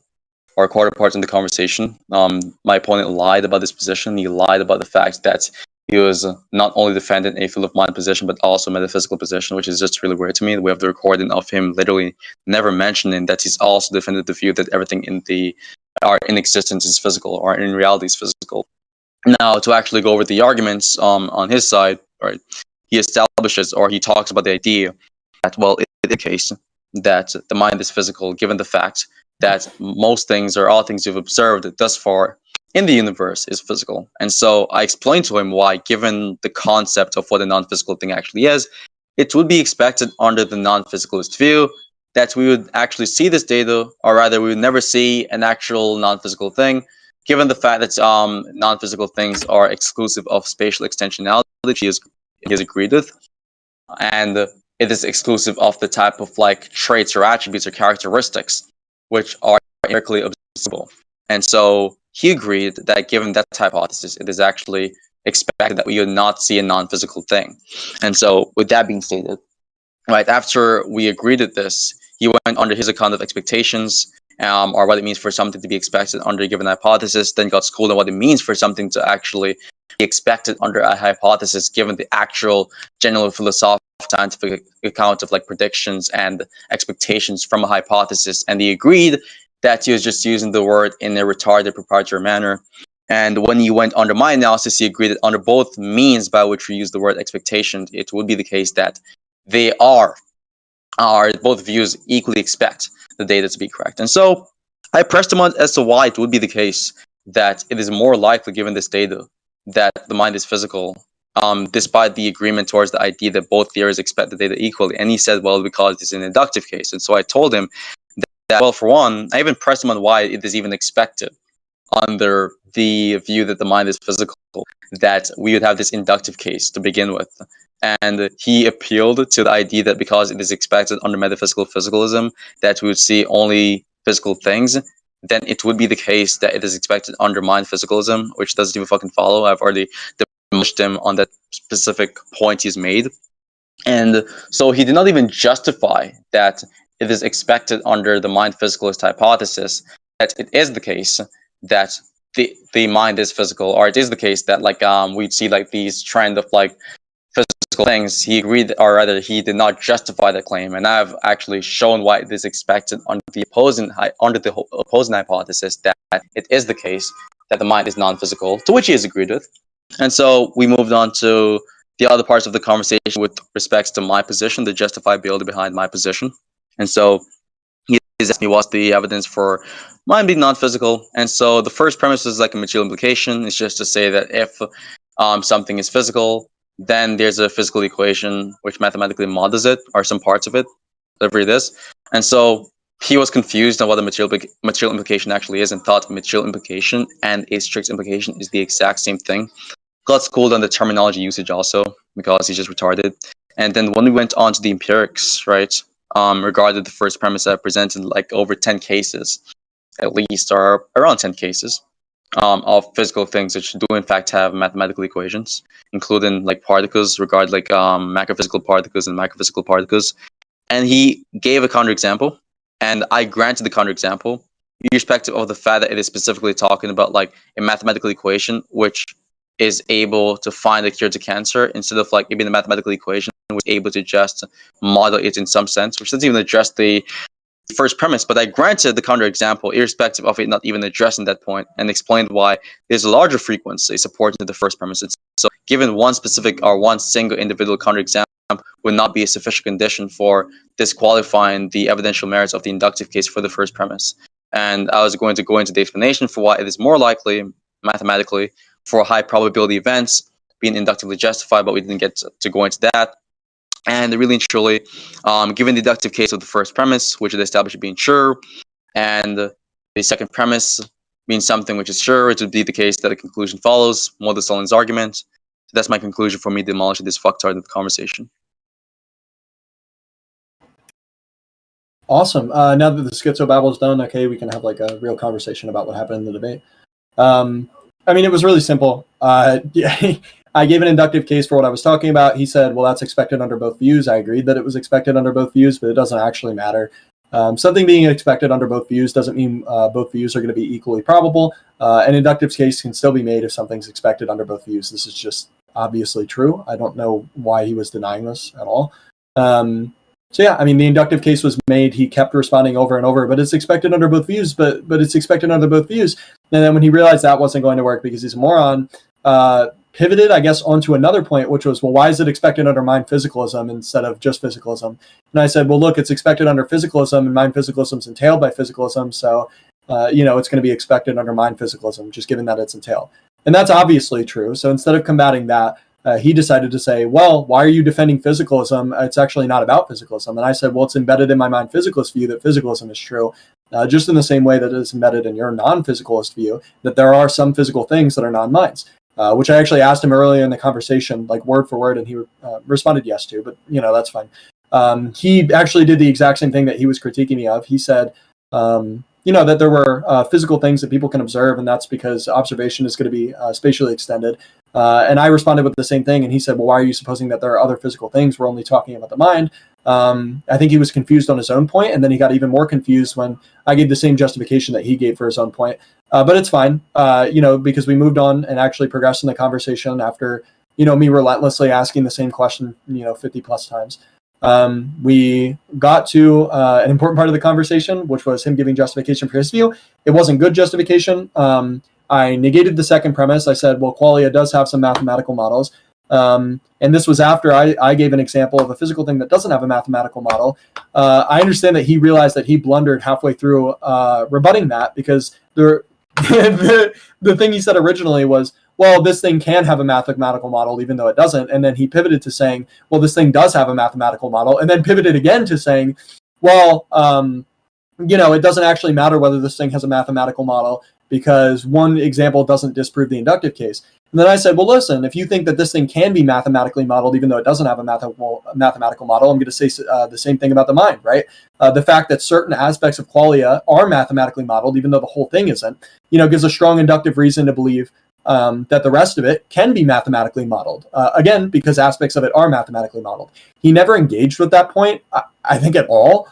or quarter part in the conversation, my opponent lied about this position. He lied about the fact that he was not only defending a full of mind position, but also a metaphysical position, which is just really weird to me. We have the recording of him literally never mentioning that he's also defended the view that everything in existence is physical, or in reality is physical. Now, to actually go over the arguments on his side, right, he establishes, or he talks about the idea that, well, it is the case that the mind is physical, given the fact that most things, or all things you've observed thus far in the universe, is physical. And so I explained to him why, given the concept of what a non-physical thing actually is, it would be expected under the non-physicalist view that we would actually see this data, or rather we would never see an actual non-physical thing, given the fact that non-physical things are exclusive of spatial extensionality, which he has agreed with, and it is exclusive of the type of like traits or attributes or characteristics which are empirically observable. And so he agreed that given that hypothesis, it is actually expected that we would not see a non-physical thing. And so with that being stated, right after we agreed with this, he went under his account of expectations, or what it means for something to be expected under a given hypothesis, then got schooled on what it means for something to actually be expected under a hypothesis, given the actual general philosophical scientific account of like predictions and expectations from a hypothesis. And he agreed that he was just using the word in a retarded proprietary manner. And when he went under my analysis, he agreed that under both means by which we use the word expectation, it would be the case that they are both views equally expect the data to be correct. And so I pressed him on as to why it would be the case that it is more likely, given this data, that the mind is physical, despite the agreement towards the idea that both theories expect the data equally. And he said, well, because it's an inductive case. And so I told him that, well, for one, I even pressed him on why it is even expected under the view that the mind is physical, that we would have this inductive case to begin with. and he appealed to the idea that because it is expected under metaphysical physicalism that we would see only physical things, then it would be the case that it is expected under mind physicalism, which doesn't even fucking follow. I've already demolished him on that specific point he's made. And so he did not even justify that it is expected under the mind physicalist hypothesis that it is the case that the mind is physical, or it is the case that like we'd see like these trend of like physical things. He agreed, or rather he did not justify that claim, and I've actually shown why it is expected under the opposing hypothesis that it is the case that the mind is non-physical, to which he has agreed with. And so we moved on to the other parts of the conversation with respects to my position, the justifiability behind my position. And so he asked me what's the evidence for mind being non-physical. And so the first premise is like a material implication. It's just to say that if something is physical, then there's a physical equation which mathematically models it, or some parts of it, whatever it is. And so he was confused on what a material implication actually is, and thought material implication and a strict implication is the exact same thing. Got schooled on the terminology usage also, because he's just retarded. And then when we went on to the empirics, right, regarding the first premise, I presented like over 10 cases, at least, or around 10 cases of physical things which do in fact have mathematical equations, including like particles, regard like macrophysical particles and microphysical particles. And he gave a counterexample, and I granted the counterexample, irrespective of the fact that it is specifically talking about like a mathematical equation which is able to find a cure to cancer, instead of like even the mathematical equation was able to just model it in some sense, which doesn't even address the first premise. But I granted the counterexample, irrespective of it not even addressing that point, and explained why there's a larger frequency supporting the first premise. So given one specific or one single individual counterexample would not be a sufficient condition for disqualifying the evidential merits of the inductive case for the first premise. And I was going to go into the explanation for why it is more likely mathematically for high probability events being inductively justified, but we didn't get to go into that. And really and truly, given the deductive case of the first premise, which is established being sure, and the second premise being something which is sure, it would be the case that a conclusion follows, more the Solon's argument. So that's my conclusion for me to demolish this fucktard in the conversation. Awesome. Now that the schizo babble is done, okay, we can have like a real conversation about what happened in the debate. I mean, it was really simple. I gave an inductive case for what I was talking about. He said, well, that's expected under both views. I agreed that it was expected under both views, but it doesn't actually matter. Something being expected under both views doesn't mean both views are going to be equally probable. An inductive case can still be made if something's expected under both views. This is just obviously true. I don't know why he was denying this at all. So yeah, I mean, the inductive case was made. He kept responding over and over, but it's expected under both views, but it's expected under both views. And then when he realized that wasn't going to work because he's a moron, pivoted, I guess, onto another point, which was, well, why is it expected under mind physicalism instead of just physicalism? And I said, well, look, it's expected under physicalism, and mind physicalism is entailed by physicalism, so, it's going to be expected under mind physicalism, just given that it's entailed. And that's obviously true. So instead of combating that, he decided to say, well, why are you defending physicalism? It's actually not about physicalism. And I said, well, it's embedded in my mind physicalist view that physicalism is true, just in the same way that it is embedded in your non-physicalist view, that there are some physical things that are non-minds, which I actually asked him earlier in the conversation, like word for word, and he responded yes to, but, that's fine. He actually did the exact same thing that he was critiquing me of. He said, that there were physical things that people can observe, and that's because observation is going to be spatially extended. And I responded with the same thing, and he said, well, why are you supposing that there are other physical things? We're only talking about the mind. I think he was confused on his own point, and then he got even more confused when I gave the same justification that he gave for his own point. But it's fine, because we moved on and actually progressed in the conversation after, me relentlessly asking the same question, 50 plus times. We got to an important part of the conversation, which was him giving justification for his view. It wasn't good justification. I negated the second premise. I said, well, qualia does have some mathematical models. And this was after I gave an example of a physical thing that doesn't have a mathematical model. I understand that he realized that he blundered halfway through rebutting that, because the thing he said originally was, well, this thing can have a mathematical model even though it doesn't. And then he pivoted to saying, well, this thing does have a mathematical model. And then pivoted again to saying, well, it doesn't actually matter whether this thing has a mathematical model, because one example doesn't disprove the inductive case. And then I said, well, listen, if you think that this thing can be mathematically modeled, even though it doesn't have a mathematical model, I'm going to say the same thing about the mind, right? The fact that certain aspects of qualia are mathematically modeled, even though the whole thing isn't, gives a strong inductive reason to believe that the rest of it can be mathematically modeled. Again, because aspects of it are mathematically modeled. He never engaged with that point, I think, at all.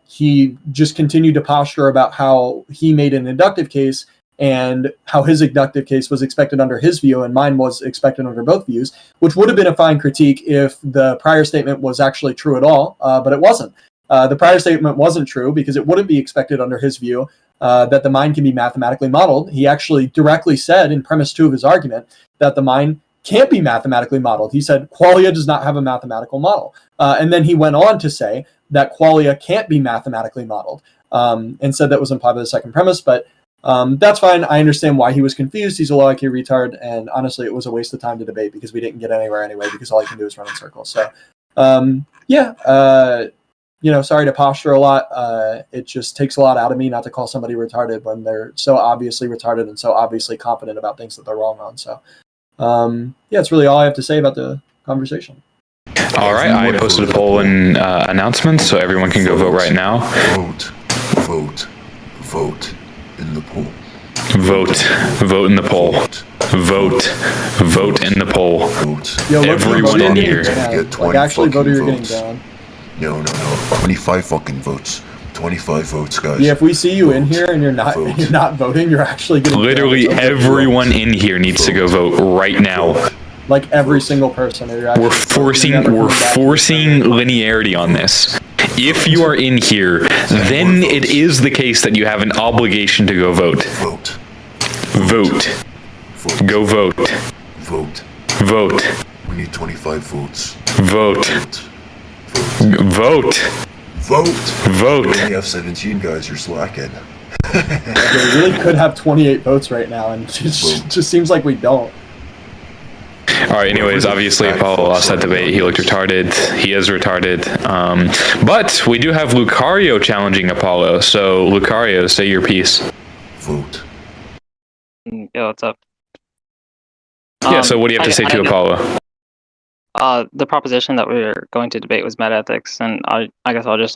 He just continued to posture about how he made an inductive case and how his inductive case was expected under his view and mine was expected under both views, which would have been a fine critique if the prior statement was actually true at all, but it wasn't. The prior statement wasn't true because it wouldn't be expected under his view that the mind can be mathematically modeled. He actually directly said in premise 2 of his argument that the mind can't be mathematically modeled. He said qualia does not have a mathematical model. And then he went on to say that qualia can't be mathematically modeled and said that was implied by the second premise, but that's fine. I understand why he was confused. He's a low IQ retard, and honestly, it was a waste of time to debate because we didn't get anywhere anyway because all he can do is run in circles. So, sorry to posture a lot. It just takes a lot out of me not to call somebody retarded when they're so obviously retarded and so obviously confident about things that they're wrong on. So, it's really all I have to say about the conversation. All right, I posted a poll in announcements, so everyone can go vote right now. Vote in the poll. Vote in the poll. Vote in the poll. Yo, everyone in here. Actually vote or you're getting down. No. 25 fucking votes. 25 votes, guys. Yeah, if we see you in here and you're not voting, you're actually getting literally down. Everyone in here needs to go vote right now. Like every single person. We're forcing linearity on this. If you are in here, then it is the case that you have an obligation to go vote. Vote. Go vote. Vote. We need 25 votes. Vote. We only have 17, guys. You're slacking. We really could have 28 votes right now, and it just seems like we don't. All right, anyways, obviously Apollo lost that debate. He looked retarded. He is retarded. But we do have Lucario challenging Apollo. So, Lucario, say your piece. Vote. Yeah, what's up? Yeah, so what do you have to say to Apollo? The proposition that we were going to debate was metaethics, and I guess I'll just